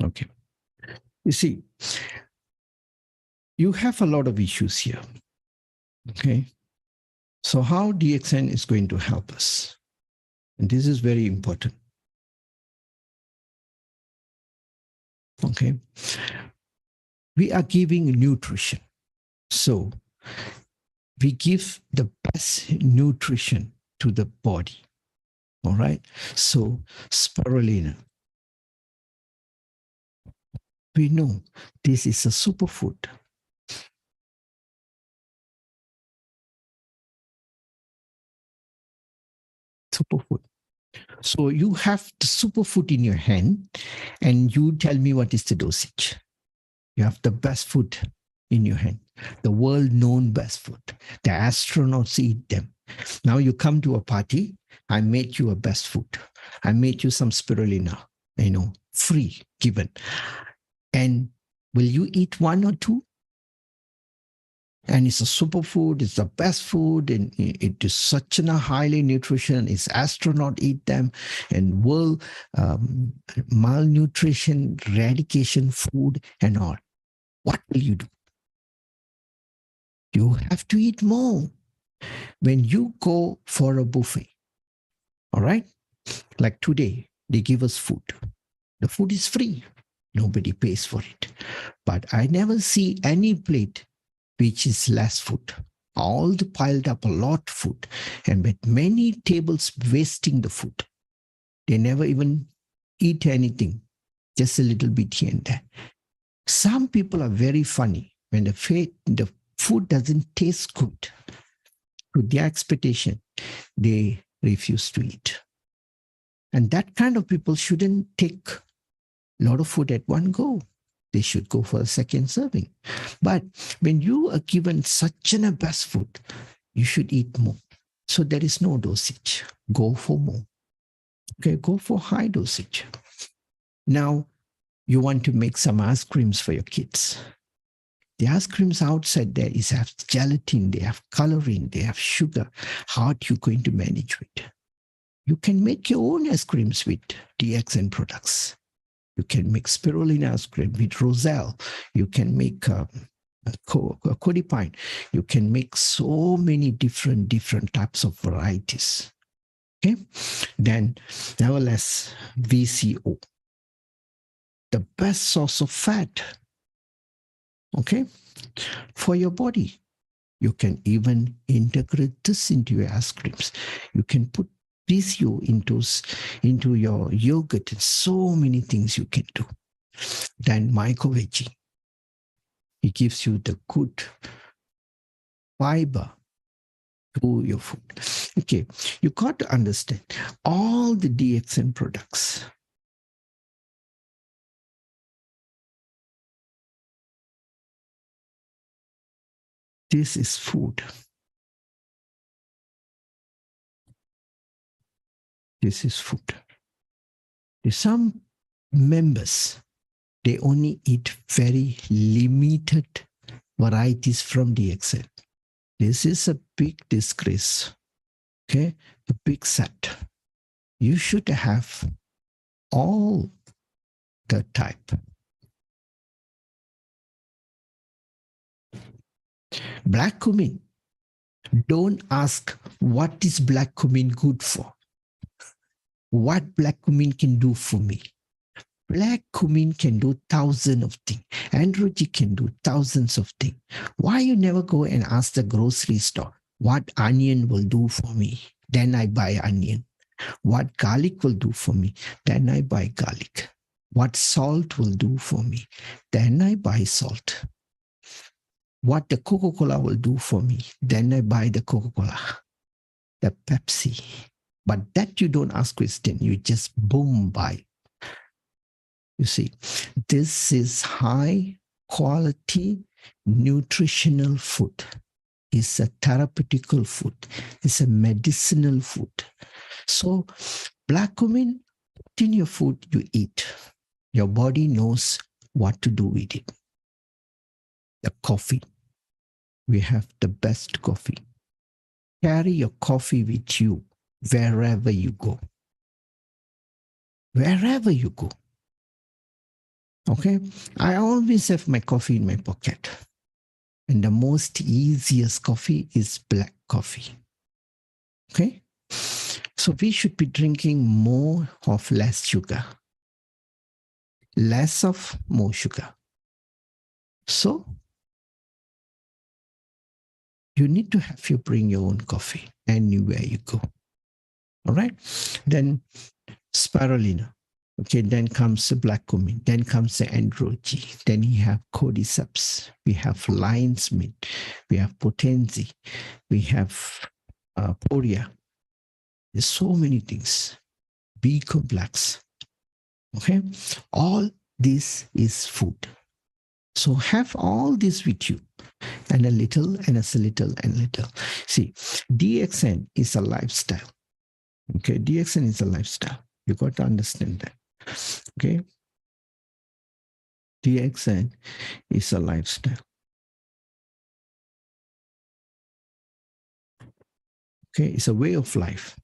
Okay. You see, you have a lot of issues here. Okay. So how DXN is going to help us? And this is very important. Okay. We are giving nutrition. So we give the best nutrition to the body. All right. So spirulina. We know this is a superfood. Superfood. So you have the superfood in your hand, and you tell me what is the dosage. You have the best food in your hand, the world-known best food. The astronauts eat them. Now you come to a party, I made you a best food. I made you some spirulina, free, given. And will you eat one or two? And it's a superfood, it's the best food, and it is such a highly nutrition. It's astronaut eat them, and world malnutrition, eradication food, and all. What will you do? You have to eat more. When you go for a buffet, all right, like today, they give us food. The food is free. Nobody pays for it. But I never see any plate which is less food. All piled up a lot of food, and with many tables wasting the food. They never even eat anything, just a little bit here and there. Some people are very funny. When the food doesn't taste good to their expectation, they refuse to eat. And that kind of people shouldn't take a lot of food at one go. They should go for a second serving. But when you are given such a best food, you should eat more. So there is no dosage. Go for more. Okay, go for high dosage. Now, you want to make some ice creams for your kids. The ice creams outside there have gelatin, they have coloring, they have sugar. How are you going to manage it? You can make your own ice creams with DXN products. You can make spirulina ice cream with roselle. You can make codipine. You can make so many different types of varieties. Okay. Then, nevertheless, VCO, the best source of fat. Okay, for your body. You can even integrate this into your ice creams. You can put VCO into your yogurt, and so many things you can do. Then micro-veggie. It gives you the good fiber to your food. Okay, you got to understand all the DXN products. This is food. This is food. There's some members, they only eat very limited varieties from DXN. This is a big disgrace. Okay, a big set. You should have all the type. Black cumin. Don't ask what is black cumin good for. What black cumin can do for me. Black cumin can do thousands of things. Androgy can do thousands of things. Why you never go and ask the grocery store what onion will do for me? Then I buy onion. What garlic will do for me? Then I buy garlic. What salt will do for me? Then I buy salt. What the Coca-Cola will do for me? Then I buy the Coca-Cola, the Pepsi. But that you don't ask question, you just boom buy. You see, this is high quality nutritional food. It's a therapeutical food. It's a medicinal food. So black cumin, put in your food, you eat. Your body knows what to do with it. The coffee. We have the best coffee. Carry your coffee with you wherever you go. Wherever you go. Okay? I always have my coffee in my pocket. And the most easiest coffee is black coffee. Okay. So we should be drinking more of less sugar, less of more sugar. So you need to have you bring your own coffee anywhere you go. All right. Then spirulina. Okay, then comes the black cumin, then comes the androgy, then you have cordyceps, we have lion's mane, we have potency, we have poria. There's so many things. B complex. Okay, all this is food. So have all this with you, and a little, and a little, and a little. See, DXN is a lifestyle. Okay, DXN is a lifestyle. You got to understand that. Okay, DXN is a lifestyle. Okay, it's a way of life.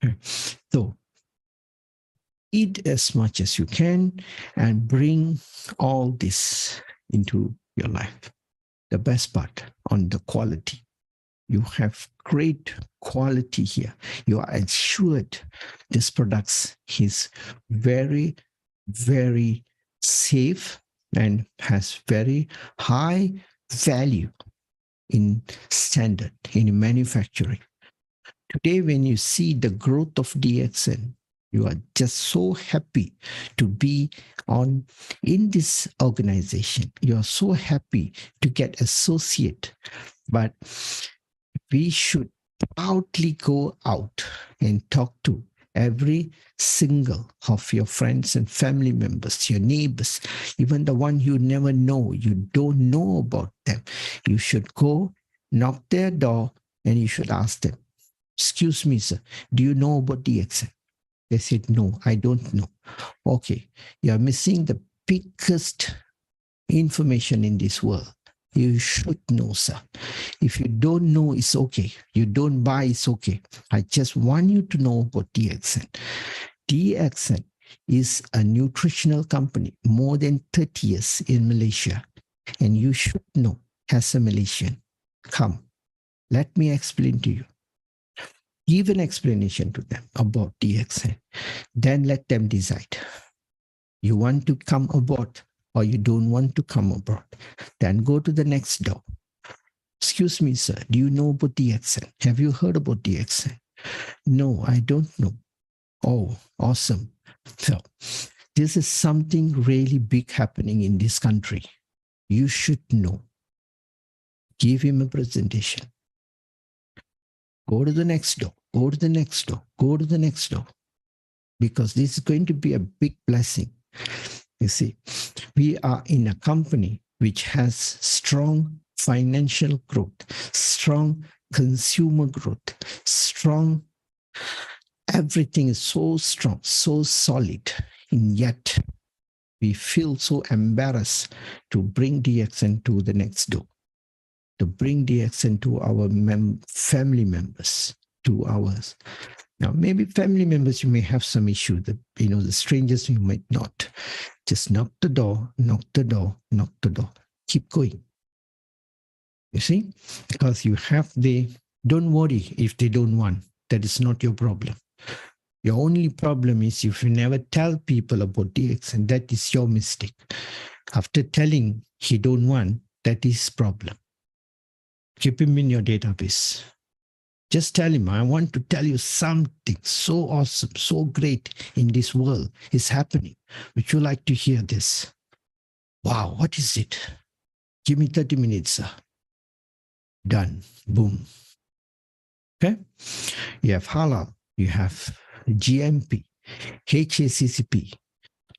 Okay. So eat as much as you can and bring all this into your life. The best part on the quality. You have great quality here. You are assured this product is very, very safe and has very high value in standard in manufacturing. Today, when you see the growth of DXN, you are just so happy to be in this organization. You are so happy to get associate, but we should proudly go out and talk to every single of your friends and family members, your neighbors, even the one you never know, you don't know about them. You should go knock their door and you should ask them, excuse me, sir, do you know about DXN? They said, no, I don't know. Okay, you're missing the biggest information in this world. You should know, sir. If you don't know, it's okay. You don't buy, it's okay. I just want you to know about DXN. DXN is a nutritional company, more than 30 years in Malaysia. And you should know, as a Malaysian, come, let me explain to you. Give an explanation to them about DXN. Then let them decide. You want to come aboard or you don't want to come aboard. Then go to the next door. Excuse me, sir, do you know about DXN? Have you heard about DXN? No, I don't know. Oh, awesome. So this is something really big happening in this country. You should know. Give him a presentation. Go to the next door. Go to the next door. Go to the next door. Because this is going to be a big blessing. You see, we are in a company which has strong financial growth, strong consumer growth, strong, everything is so strong, so solid, and yet we feel so embarrassed to bring DXN to the next door, to bring DXN to our family members, to ours. Now, maybe family members, you may have some issue that, the strangers you might not. Just knock the door, knock the door, knock the door. Keep going. You see? Because you have don't worry if they don't want. That is not your problem. Your only problem is if you never tell people about DXN, that is your mistake. After telling he don't want, that is problem. Keep him in your database. Just tell him, I want to tell you something so awesome, so great in this world is happening. Would you like to hear this? Wow, what is it? Give me 30 minutes, sir. Done. Boom. Okay? You have halal, you have GMP, HACCP.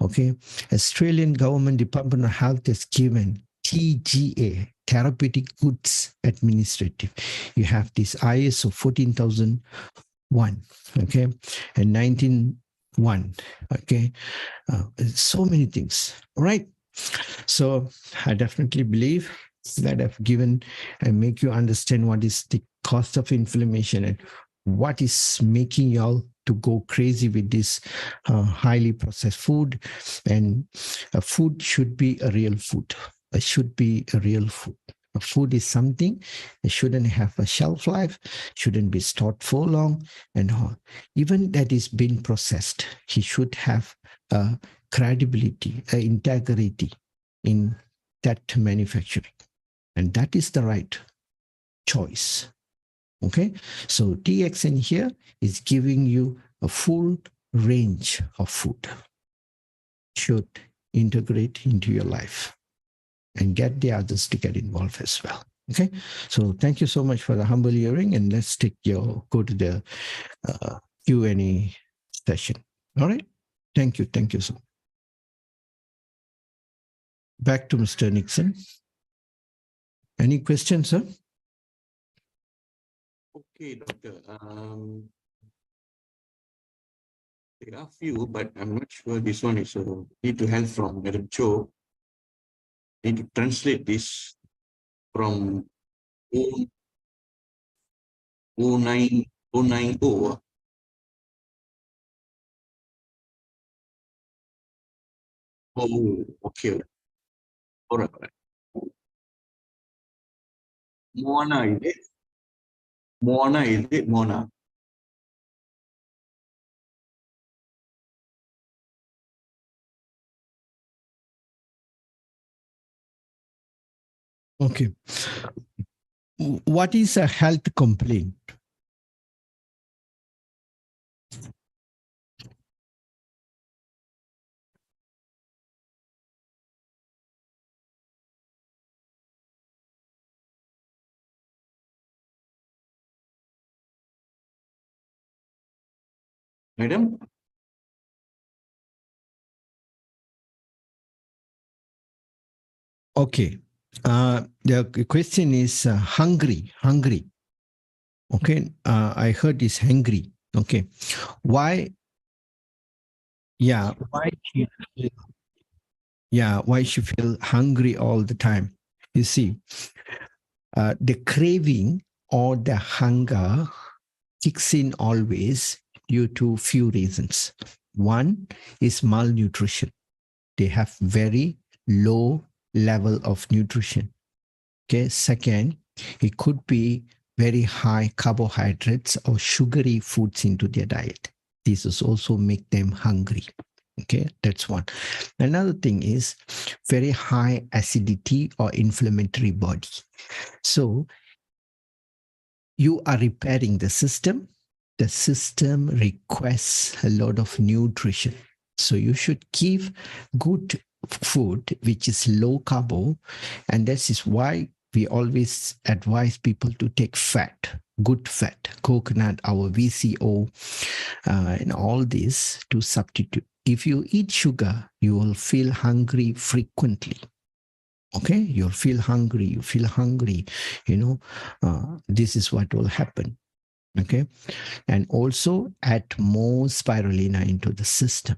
Okay? Australian Government Department of Health has given TGA, Therapeutic Goods Administrative. You have this ISO 14001, okay, and 191, okay. So many things, all right? So I definitely believe that I've given and make you understand what is the cost of inflammation and what is making y'all to go crazy with this highly processed food. And food should be a real food. It should be a real food. Food is something it shouldn't have a shelf life, shouldn't be stored for long, and all. Even that is being processed, he should have a credibility, a integrity in that manufacturing, and that is the right choice. Okay, so DXN here is giving you a full range of food. Should integrate into your life and get the others to get involved as well. Okay, so thank you so much for the humble hearing, and let's go to the Q&A session. All right, thank you so much. Back to Mr. Nixon. Any questions, sir? Okay, doctor. There are few, but I'm not sure this one is need to help from Madam Cho. Need to translate this from 090. Oh, okay. All right. Moana, is it? Moana, is it? Moana. Okay. What is a health complaint? Madam? Okay. The question is hungry. Okay. I heard is hungry. Okay. Why? Yeah. Why? Why she feel hungry all the time? You see, the craving or the hunger kicks in always due to few reasons. One is malnutrition. They have very low level of nutrition. Okay. Second, it could be very high carbohydrates or sugary foods into their diet. This is also make them hungry. Okay, that's one. Another thing is very high acidity or inflammatory body. So you are repairing the system. The system requests a lot of nutrition. So you should give good food, which is low carbo. And this is why we always advise people to take fat, good fat, coconut, our VCO, and all this to substitute. If you eat sugar, you will feel hungry frequently. Okay, you'll feel hungry, this is what will happen. Okay, and also add more spirulina into the system.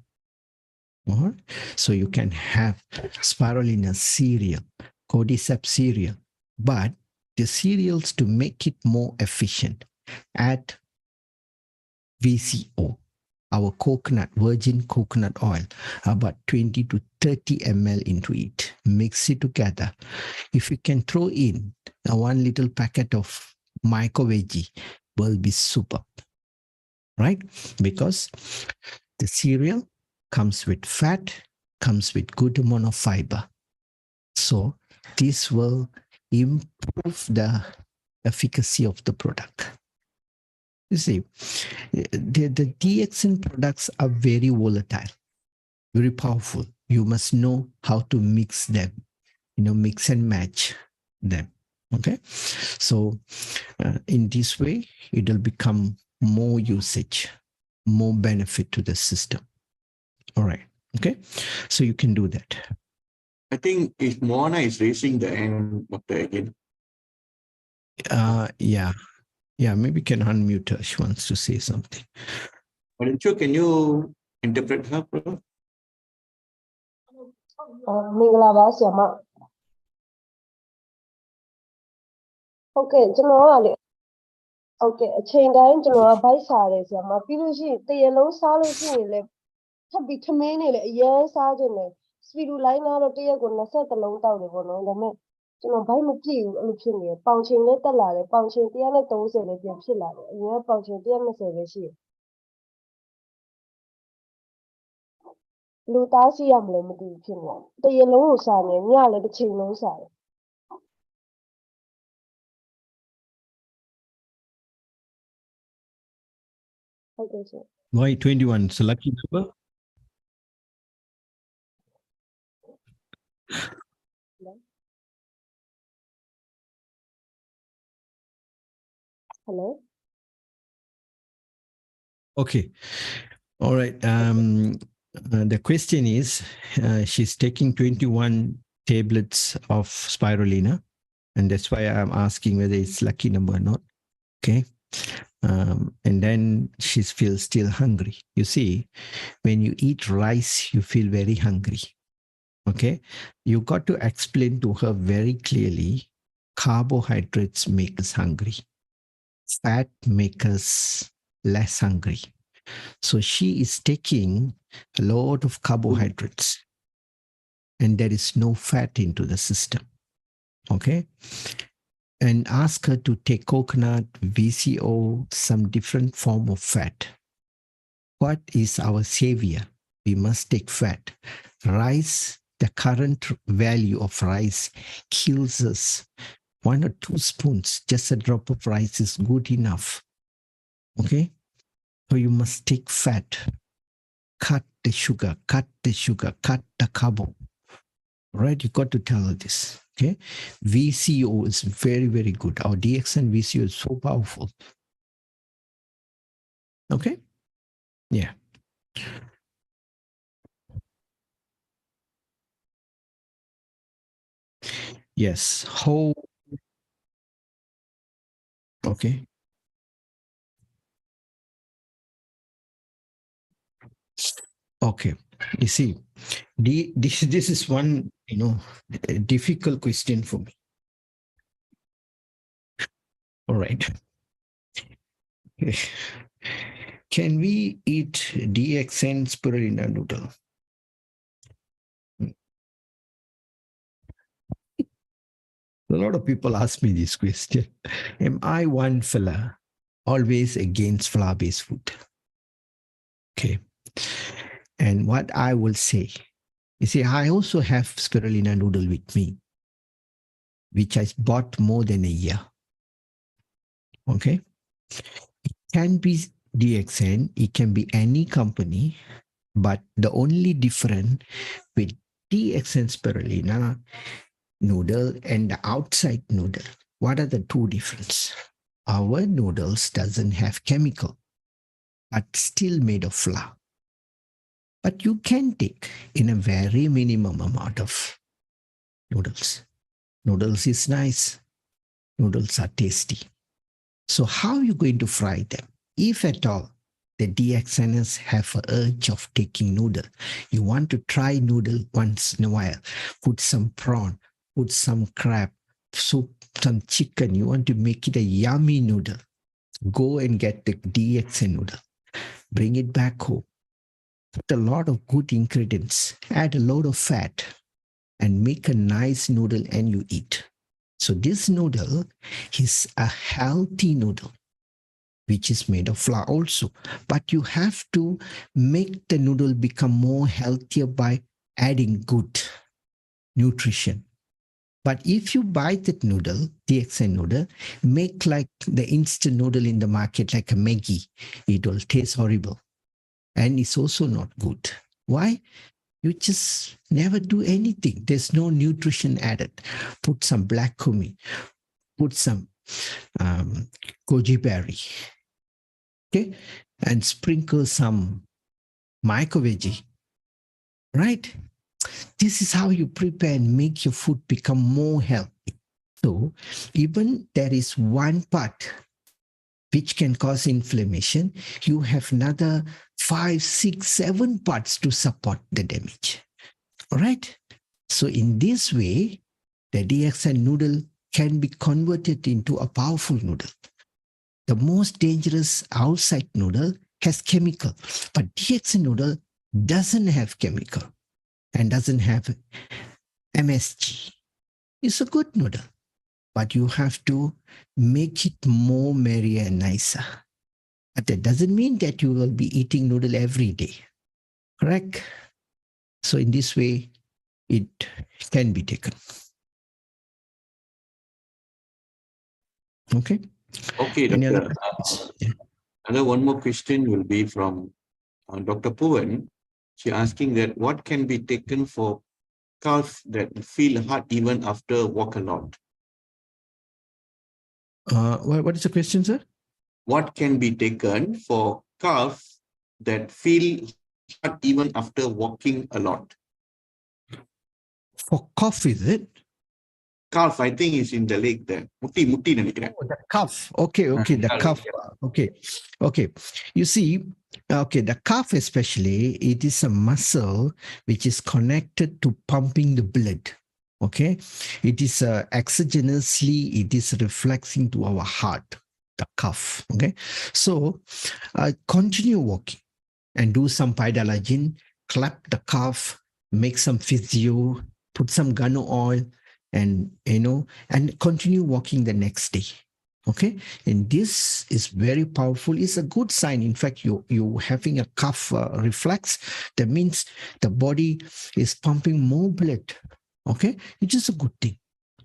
All right? So you can have spirulina cereal, cordyceps cereal, but the cereals, to make it more efficient, add VCO, our coconut, virgin coconut oil, about 20 to 30 ml into it. Mix it together. If you can throw in one little packet of micro veggie, will be super, right? Because the cereal comes with fat, comes with good amount of fiber. So this will improve the efficacy of the product. You see, the DXN products are very volatile, very powerful. You must know how to mix them, mix and match them. Okay. So in this way, it will become more usage, more benefit to the system. All right. Okay. So you can do that. I think if Moana is raising the hand, doctor, again. Yeah, maybe can unmute her. She wants to say something. Madam Cho, can you interpret her, bro? Okay, ကျွန်တော်ကလေ Okay အချိန်တိုင်းကျွန်တော်က bite စားတယ်ဆရာမပြီးလို့ရှိရင်တရက်လုံးစားလို့ရှိရင်လေထပ်ပြီးထမင်းနေလေအရန်စားခြင်းတယ် Spirulina တော့တရက်ကို20လုံးတောက်တယ်ပေါ့နော်ဒါပေမဲ့ ကျွန်တော်ဘိုက်မကြည့်ဘူးအဲ့လိုဖြစ်နေတယ်ပေါင်ချိန်လည်းတက်လာတယ်ပေါင်ချိန်130လည်းပြန်ဖြစ်လာတယ်အရင်ကပေါင်ချိန်120ပဲရှိတယ်လူသားရှိရမလို့မသိဘူးဖြစ်နေတယ်တရလုံးကိုစားနေညလည်းတစ်ချိန်လုံးစားတယ်ဟုတ်ကဲ့ရှင် Why 21? It's a lucky number. Hello Okay. All right. The question is, she's taking 21 tablets of spirulina, and that's why I'm asking whether it's lucky number or not. Okay. And then she feels still hungry. You see, when you eat rice, you feel very hungry. Okay. You got to explain to her very clearly, carbohydrates make us hungry. Fat make us less hungry. So she is taking a lot of carbohydrates and there is no fat into the system. Okay. And ask her to take coconut, VCO, some different form of fat. What is our savior? We must take fat. Rice, the current value of rice kills us. 1 or 2 spoons, just a drop of rice is good enough. Okay. So you must take fat. Cut the sugar, cut the carbo. Right? You got to tell her this. Okay. VCO is very, very good. Our DXN VCO is so powerful. Okay. Yeah. Yes. Whole. Okay. Okay. You see, this is one, difficult question for me. All right. Can we eat DXN spirulina noodle? A lot of people ask me this question. Am I one fella always against flour-based food? Okay. And what I will say, you see, I also have spirulina noodle with me, which I bought more than a year. Okay. It can be DXN, it can be any company, but the only difference with DXN spirulina noodle and the outside noodle, what are the two difference? Our noodles doesn't have chemical, but still made of flour. But you can take in a very minimum amount of noodles. Noodles is nice. Noodles are tasty. So how are you going to fry them? If at all the DXNers have an urge of taking noodle, you want to try noodle once in a while, put some prawn, put some crab, soup, some chicken, you want to make it a yummy noodle, go and get the DXN noodle, bring it back home, put a lot of good ingredients, add a lot of fat, and make a nice noodle and you eat. So this noodle is a healthy noodle, which is made of flour also. But you have to make the noodle become more healthier by adding good nutrition. But if you buy that noodle, DXN noodle, make like the instant noodle in the market, like a Maggi, it will taste horrible. And it's also not good. Why? You just never do anything. There's no nutrition added. Put some black cumin, put some goji berry, okay, and sprinkle some micro veggie, right? This is how you prepare and make your food become more healthy. So even there is one part which can cause inflammation, you have another 5, 6, 7 parts to support the damage. All right. So in this way, the DXN noodle can be converted into a powerful noodle. The most dangerous outside noodle has chemical, but DXN noodle doesn't have chemical and doesn't have MSG. is a good noodle, but you have to make it more merrier and nicer. But that doesn't mean that you will be eating noodle every day, correct? So in this way, it can be taken. Okay. Okay, Any other Doctor. questions? Yeah. Another one more question will be from Dr. Puvan. She asking that what can be taken for calf that feel hard even after walk a lot? What is the question, sir? What can be taken for calf that feel hard even after walking a lot? For cough, is it? Calf, I think, is in the leg there. Mutti நினைக்கிறேன். Oh, the cuff. Okay, the calf, cuff. Okay. You see, okay, the cuff especially, it is a muscle which is connected to pumping the blood. Okay, it is exogenously, it is reflexing to our heart, the cuff. Okay, so continue walking and do some pydalagin, clap the cuff, make some physio, put some guano oil, and and continue walking the next day. Okay, and this is very powerful. It's a good sign. In fact, you having a cuff reflex, that means the body is pumping more blood. Okay, it is a good thing.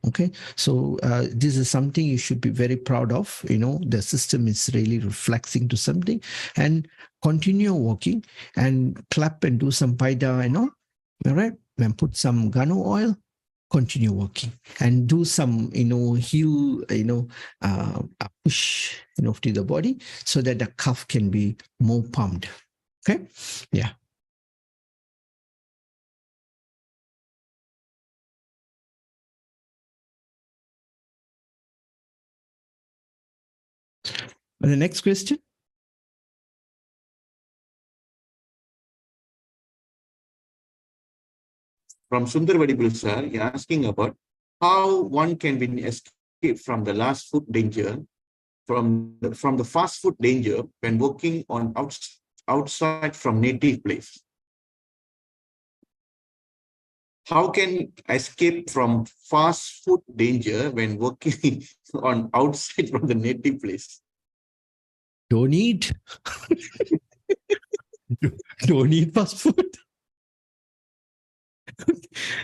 Okay, so this is something you should be very proud of. The system is really reflexing to something, and continue walking and clap and do some paida, all right, and put some guano oil, continue working and do some heel push to the body so that the cuff can be more pumped. Okay, yeah. And the next question. From Sundar Vadibul sir, you're asking about how one can be escape from the last food danger, from the fast food danger when working on outside from native place. How can escape from fast food danger when working on outside from the native place? Don't eat. Don't eat fast food.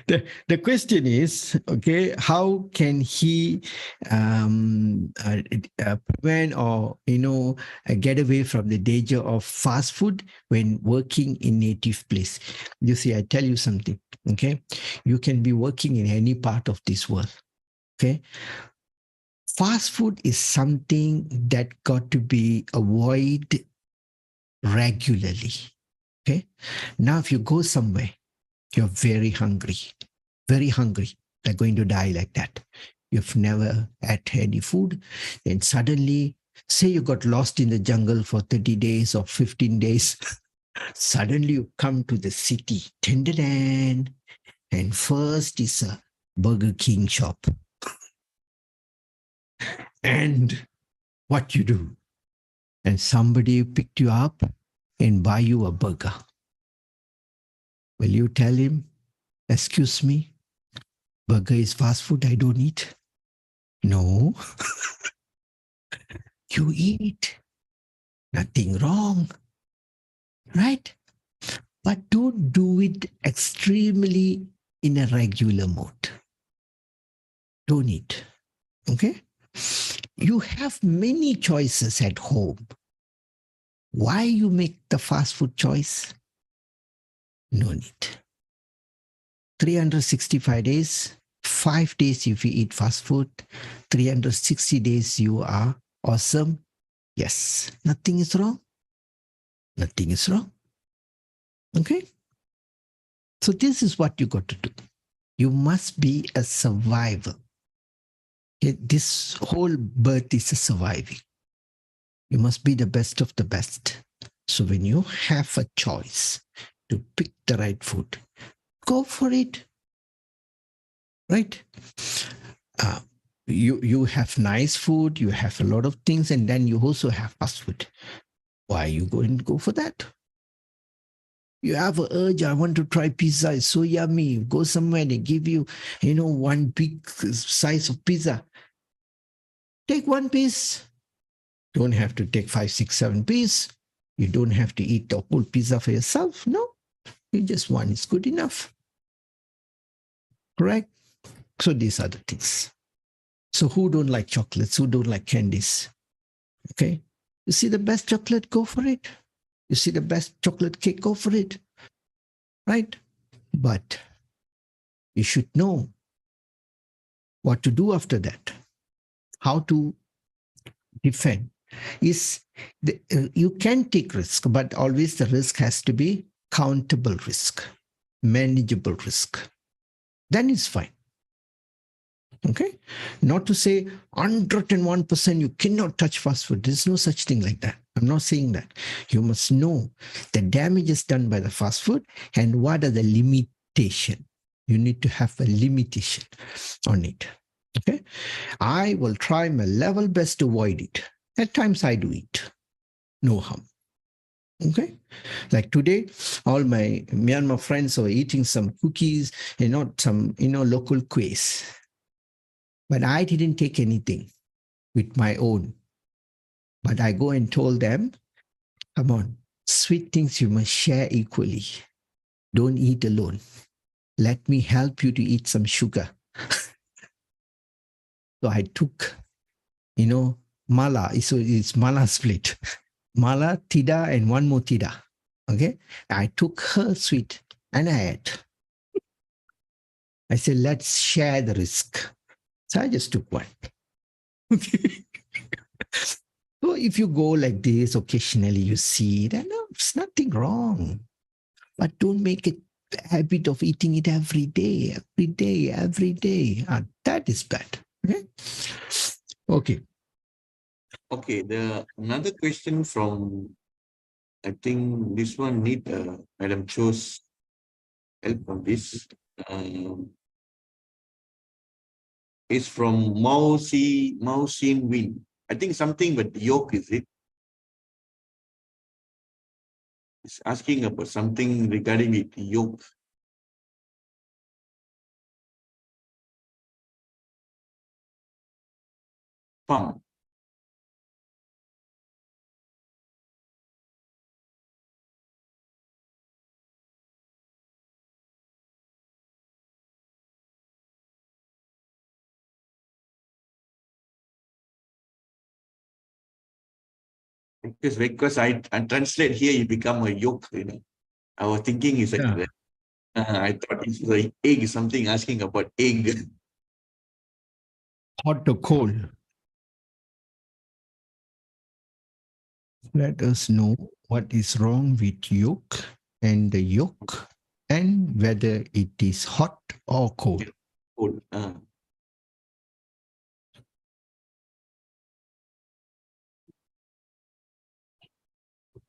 The question is, okay, how can he prevent or get away from the danger of fast food when working in native place? You see, I tell you something. Okay, you can be working in any part of this world. Okay, fast food is something that got to be avoided regularly. Okay, now if you go somewhere, you're very hungry, like going to die like that. You've never had any food. Then suddenly, say you got lost in the jungle for 30 days or 15 days. Suddenly you come to the city. And first is a Burger King shop. And what you do? And somebody picked you up and buy you a burger. Will you tell him, excuse me, burger is fast food, I don't eat? No. You eat. Nothing wrong. Right? But don't do it extremely in a regular mode. Don't eat. Okay? You have many choices at home. Why you make the fast food choice? No need. 365 days, 5 days if you eat fast food, 360 days you are awesome. Yes, nothing is wrong. Nothing is wrong. Okay? So this is what you got to do. You must be a survivor. Okay? This whole birth is a surviving. You must be the best of the best. So when you have a choice to pick the right food, go for it. Right? You have nice food, you have a lot of things, and then you also have fast food. Why are you going to go for that? You have an urge, I want to try pizza, it's so yummy. Go somewhere, they give you, one big size of pizza. Take one piece. Don't have to take 5, 6, 7 pieces. You don't have to eat the whole pizza for yourself. No, you just one is good enough. Correct? So these are the things. So who don't like chocolates? Who don't like candies? Okay. You see the best chocolate, go for it. You see the best chocolate cake, go for it. Right? But you should know what to do after that. How to defend. You can take risk, but always the risk has to be countable risk, manageable risk. Then it's fine. Okay? Not to say 101% you cannot touch fast food. There's no such thing like that. I'm not saying that. You must know the damage is done by the fast food and what are the limitations. You need to have a limitation on it. Okay? I will try my level best to avoid it. At times I do it. No harm. Okay? Like today, all my Myanmar friends are eating some cookies, some, local quiz. But I didn't take anything with my own. But I go and told them, come on, sweet things you must share equally. Don't eat alone. Let me help you to eat some sugar. So I took, mala. So it's mala split. Mala, tida, and one more tida. Okay? I took her sweet and I ate. I said, let's share the risk. So I just took one. Okay. So if you go like this, occasionally you see that it's nothing wrong. But don't make it a habit of eating it every day. That is bad. Okay. Okay. Okay, another question from, I think this one need Madam Cho's help on this. Is from Mao Xin Win. I think something but yolk, is it? It's asking about something regarding with yolk. Palm. Because I translate here, you become a yolk, I was thinking it's like that. I thought it's like egg, something asking about egg. Hot or cold? Let us know what is wrong with yolk and the yolk and whether it is hot or cold. Cold.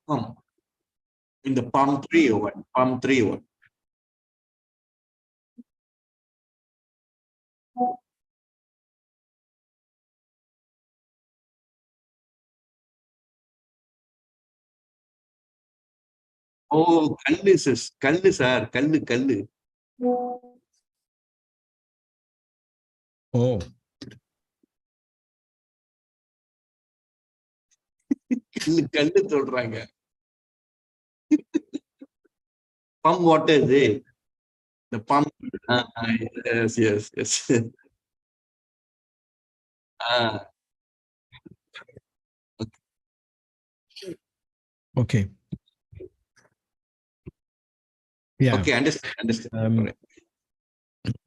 Palm. In the palm tree or what? Palm tree or what? Oh, kallu, sis. Kallu, sir. Kallu. Oh, kallu சொல்றாங்க. Palm water is it? The palm. Yes. okay. Yeah. Okay, understand. Correct.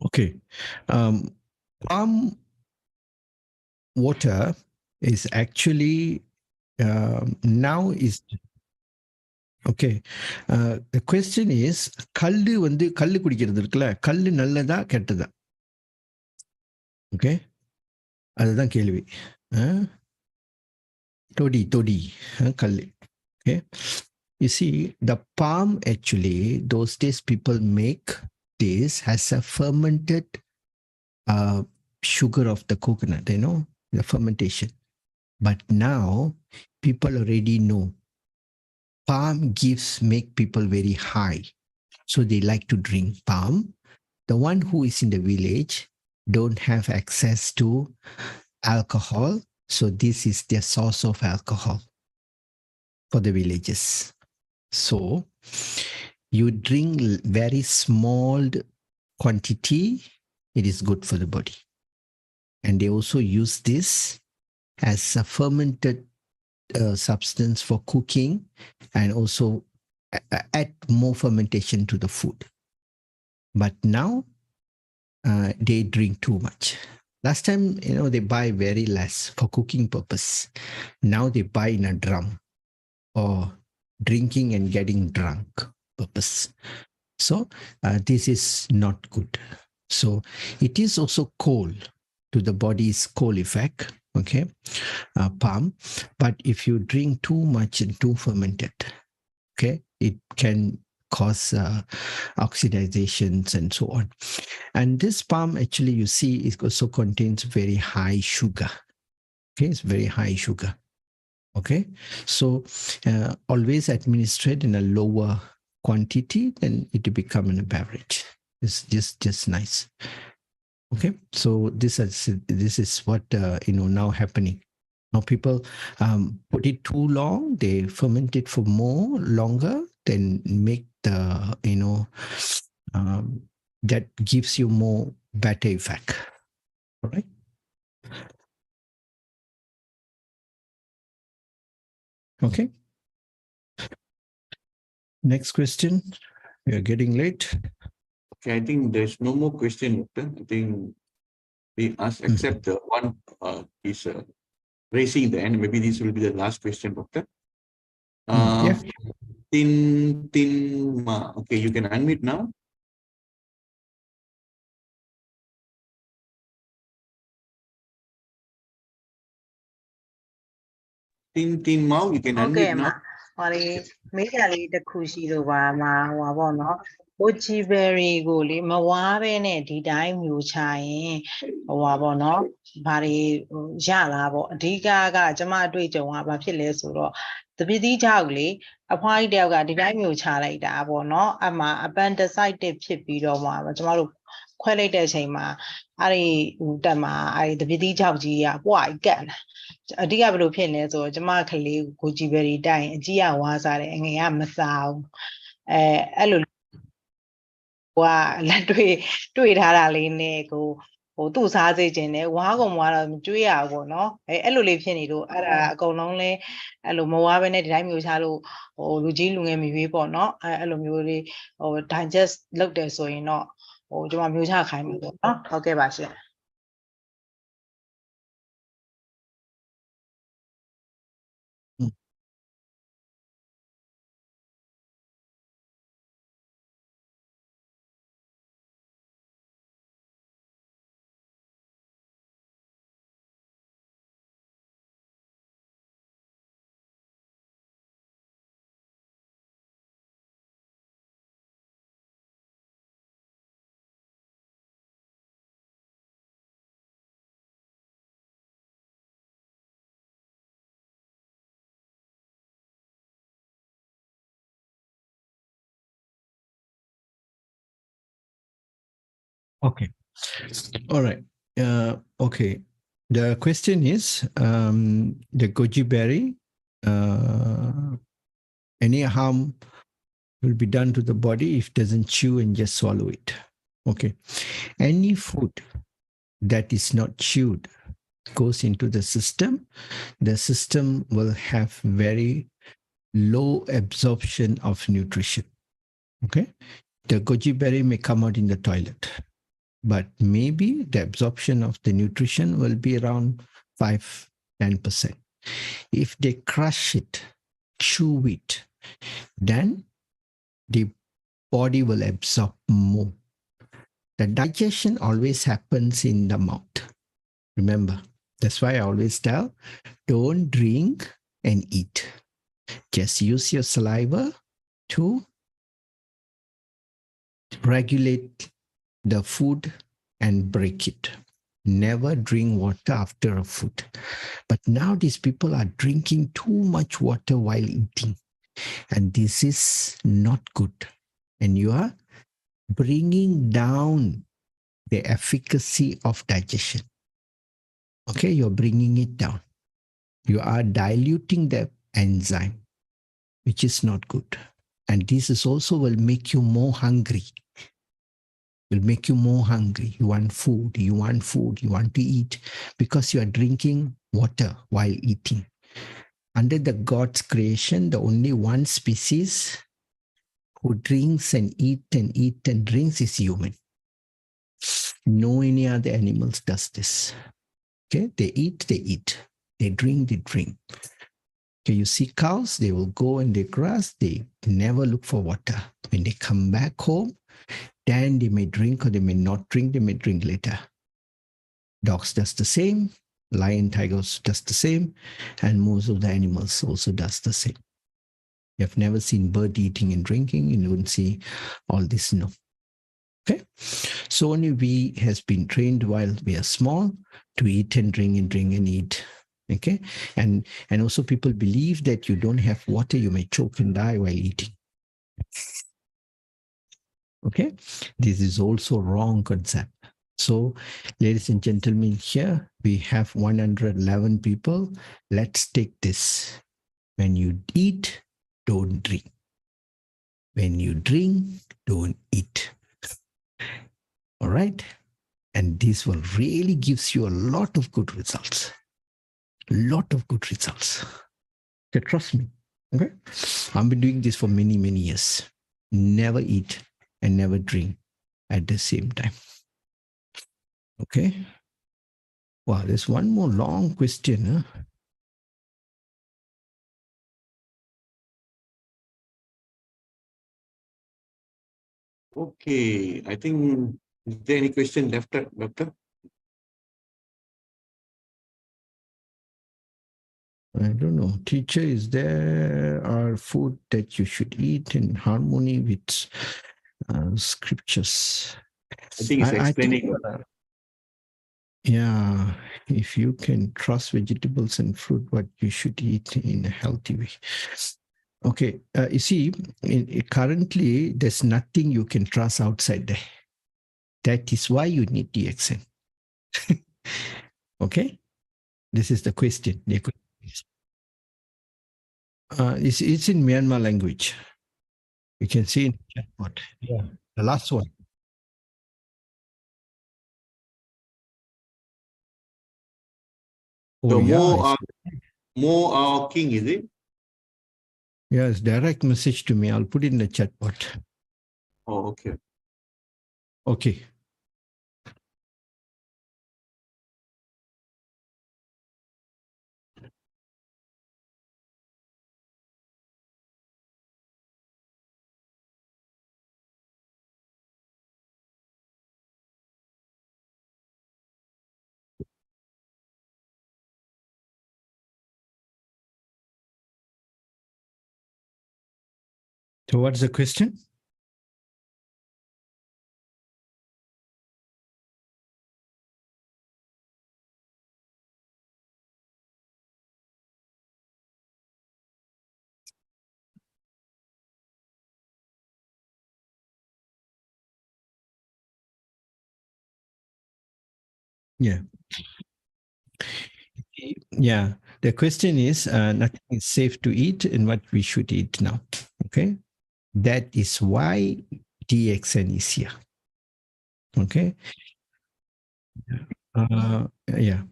Okay. Palm water is actually now is okay. The question is கல்லு கல்லு குடிக்கிறது இருக்குல்ல கல்லு நல்லதா கெட்டதா okay அதுதான் கேள்வி தொடி கல்லு okay. You see, the palm actually, those days people make this as a fermented sugar of the coconut, the fermentation. But now people already know palm make people very high. So they like to drink palm. The one who is in the village don't have access to alcohol. So this is their source of alcohol for the villages. So you drink very small quantity, it is good for the body. And they also use this as a fermented substance for cooking and also add more fermentation to the food. But now they drink too much. Last time, they buy very less for cooking purpose. Now they buy in a drum for drinking and getting drunk purpose. So this is not good. So it is also cold to the body's cold effect, okay, palm. But if you drink too much and too fermented, okay, it can cause oxidizations and so on. And this palm actually, you see, it also contains very high sugar. Okay, it's very high sugar. Okay, so always administered in a lower quantity, then it will become a beverage. It's just nice. Okay, so this is what now happening. Now people put it too long, they ferment it for longer, then make the that gives you more better effect. All right. Okay. Next question. We are getting late. Okay, I think there's no more question, Doctor. I think we ask, except the one is raising the hand. Maybe this will be the last question, Doctor. Yeah. Tin Ma. Okay, you can unmute now. Tin Mao, you can unmute Okay, now. ဟောလေမေးကြလေးတစ်ခုရှိလို့ပါမှာဟိုပါပေါ့နော် Goji berry ကိုလေမဝါးပဲနဲ့ဒီတိုင်းမျိုးချရင်ဟိုပါပေါ့နော်ဘာတွေရလားပေါ့အဓိကကျမအတွေ့အကြုံကဘာဖြစ်လဲဆိုတော့တပည့်သီးချောက်လေအဖွားကြီးတယောက်ကဒီတိုင်းမျိုးချလိုက်တာပေါ့နော်အမှ appendicitis ဖြစ်ပြီးတော့မှကျမတို့ခွဲလိုက်တဲ့အချိန်မှာအဲ့ဒီဟိုတက်မှာအဲ့ဒီတပည့်သီးချောက်ကြီးကပွားကြီးကန့်အဓိကဘယ်လိုဖြစ်လဲဆိုတော့ကျမကလေးကိုဂျီဘယ်ရီတိုင်အကြီးကဝါစားတယ်အငယ်ကမစားဘူးအဲ့လိုကလက်တွေ့ထားတာလေးနဲ့ကိုဟိုသူ့စားစေခြင်းနဲ့ဝါကုံဝါတော့မကျွေးရဘူးပေါ့နော်အဲ့လိုလေးဖြစ်နေလို့အဲ့ဒါအကုန်လုံးလဲအဲ့လိုမဝါပဲနဲ့ဒီတိုင်းမျိုးချလို့ဟိုလူကြီးလူငယ်မရွေးပေါ့နော်အဲ့လိုမျိုးလေးဟို digest လုပ်တယ်ဆိုရင်တော့ဟိုကျွန်မမျိုးချခိုင်းမှာပေါ့နော်ဟုတ်ကဲ့ပါရှင် Okay. All right. Okay. The question is the goji berry, any harm will be done to the body if it doesn't chew and just swallow it. Okay. Any food that is not chewed goes into the system will have very low absorption of nutrition. Okay. The goji berry may come out in the toilet, but maybe the absorption of the nutrition will be around 5-10%. If they crush it, chew it, then the body will absorb more. The digestion always happens in the mouth. Remember, that's why I always tell, don't drink and eat. Just use your saliva to regulate the food and break it. Never drink water after a food. But now these people are drinking too much water while eating. And this is not good. And you are bringing down the efficacy of digestion. Okay, you're bringing it down. You are diluting the enzyme, which is not good. And this is also will make you more hungry. Will make you more hungry. You want food, you want food, you want to eat because you are drinking water while eating. Under the God's creation, the only one species who drinks and drinks is human. No any other animals does this. Okay, they eat. They drink. Okay, you see cows, they will go and they grass, they never look for water. When they come back home, then they may drink or they may not drink, they may drink later. Dogs does the same, lion, tigers does the same, and most of the animals also does the same. You have never seen bird eating and drinking, you wouldn't see all this, no. Okay, so only we has been trained while we are small to eat and drink and eat. Okay, and also people believe that you don't have water, you may choke and die while eating. Okay, this is also wrong concept. So, ladies and gentlemen, here we have 111 people. Let's take this. When you eat, don't drink. When you drink, don't eat. All right. And this will really gives you a lot of good results. Lot of good results. Okay, trust me. Okay. I've been doing this for many, many years. Never eat and never drink at the same time. Okay. Wow, there's one more long question. Huh? Okay, I think, is there any question left, Doctor? I don't know. Teacher, is there are food that you should eat in harmony with scriptures? I think it's explaining. Yeah, if you can trust vegetables and fruit, what you should eat in a healthy way. Okay, you see, currently there's nothing you can trust outside there. That is why you need DXN. Okay, this is the question. It's in Myanmar language. You can see in the chat box. Yeah, the last one. So yeah, more our king, is it? Yes, direct message to me. I'll put it in the chat box. Oh, okay. Okay. So what's the question? Yeah. Yeah. The question is nothing is safe to eat and what we should eat now. Okay. That is why DXN is here. Okay. Yeah.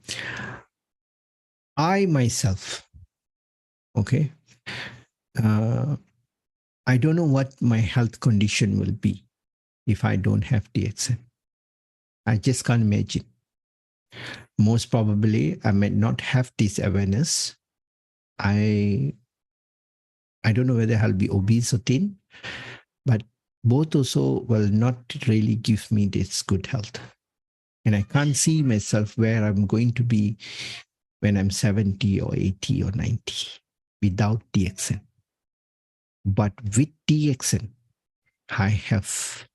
I myself, okay, I don't know what my health condition will be if I don't have DXN. I just can't imagine. Most probably, I may not have this awareness. I don't know whether I'll be obese or thin, but both also will not really give me this good health. And I can't see myself where I'm going to be when I'm 70 or 80 or 90 without DXN. But with DXN, I have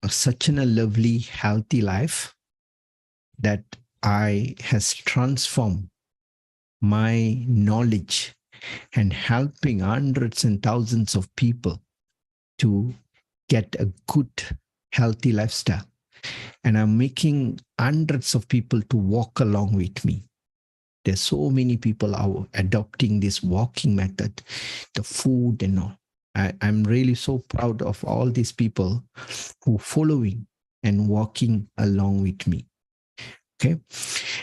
such a lovely, healthy life that I has transformed my knowledge and helping hundreds and thousands of people to get a good, healthy lifestyle. And I'm making hundreds of people to walk along with me. There's so many people are adopting this walking method, the food and all. I'm really so proud of all these people who following and walking along with me. Okay.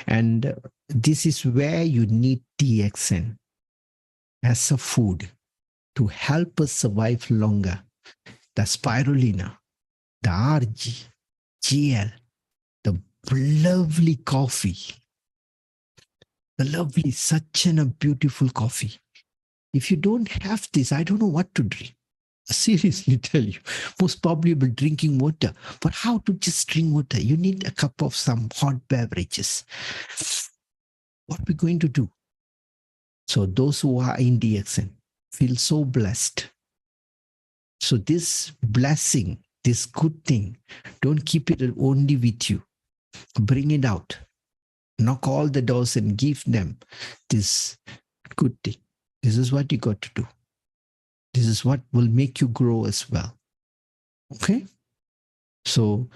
And this is where you need DXN as a food to help us survive longer. The spirulina, the RG, GL, the lovely coffee, the lovely, such a beautiful coffee. If you don't have this, I don't know what to drink. I seriously tell you, most probably be drinking water. But how to just drink water? You need a cup of some hot beverages. What are we going to do? So those who are in DXN feel so blessed. So this blessing, this good thing, don't keep it only with you. Bring it out. Knock all the doors and give them this good thing. This is what you got to do. This is what will make you grow as well. Okay? So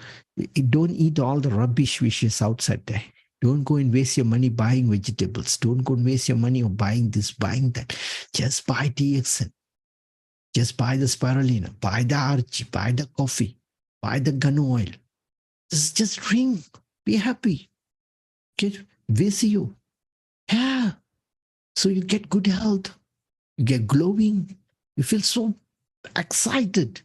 don't eat all the rubbish which is outside there. Don't go and waste your money buying vegetables. Don't go and waste your money on buying this, buying that. Just buy DXN. Just buy the spirulina, buy the RG, buy the coffee, buy the gun oil. Just drink. Be happy. Get VCO. Yeah. So you get good health. You get glowing. You feel so excited.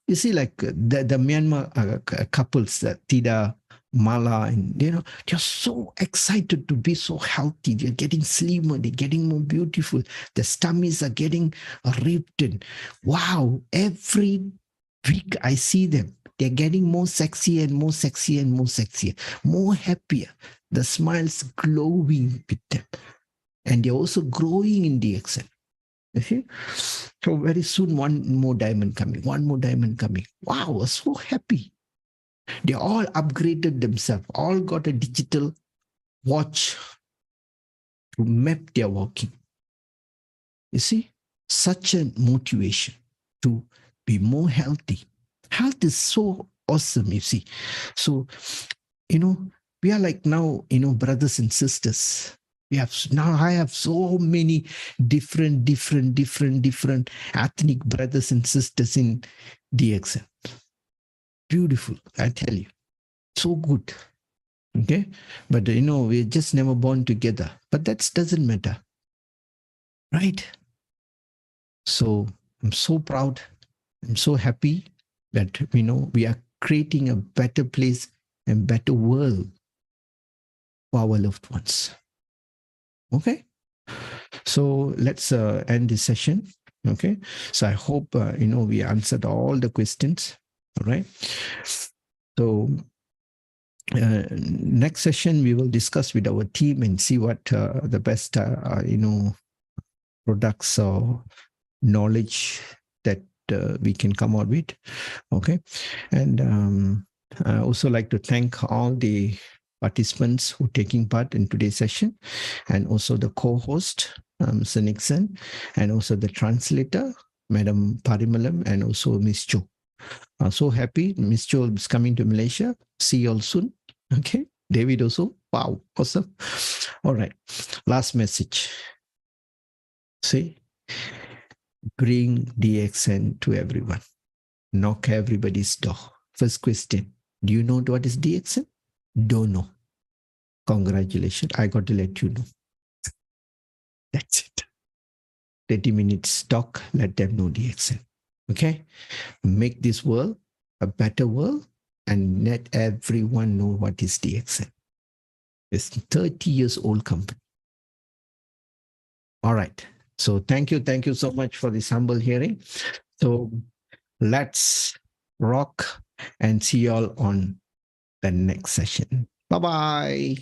You see, like the Myanmar couples, Tida, Mala, and they're so excited to be so healthy. They're getting slimmer. They're getting more beautiful. Their stomachs are getting ripped. And wow, every week I see them. They're getting more sexy and more sexy and more sexier, more happier. The smiles glowing with them. And they're also growing in DXN. You see? So very soon, one more diamond coming. Wow, I was so happy. They all upgraded themselves, all got a digital watch to map their walking. You see, such a motivation to be more healthy. Health is so awesome, you see. So, we are like now, brothers and sisters. I have so many different ethnic brothers and sisters in DXN. Beautiful, I tell you. So good. Okay. But we're just never born together. But that doesn't matter. Right? So I'm so proud. I'm so happy that we are creating a better place and better world for our loved ones. Okay. So let's end this session. Okay. So I hope we answered all the questions. All right. So next session we will discuss with our team and see what the best products or knowledge that we can come out with. Okay. And I also like to thank all the participants who are taking part in today's session, and also the co-host, Mr. Nixon, and also the translator, Madam Parimalam, and also Miss Cho. I'm so happy Miss Cho is coming to Malaysia. See you all soon. Okay. David also. Wow. Awesome. All right. Last message. See, bring DXN to everyone. Knock everybody's door. First question. Do you know what is DXN? Don't know. Congratulations. I got to let you know. That's it. 30 minutes talk. Let them know DXN. Okay. Make this world a better world and let everyone know what is DXN. It's a 30 years old company. All right. So thank you. Thank you so much for this humble hearing. So let's rock and see you all on the next session. Bye-bye.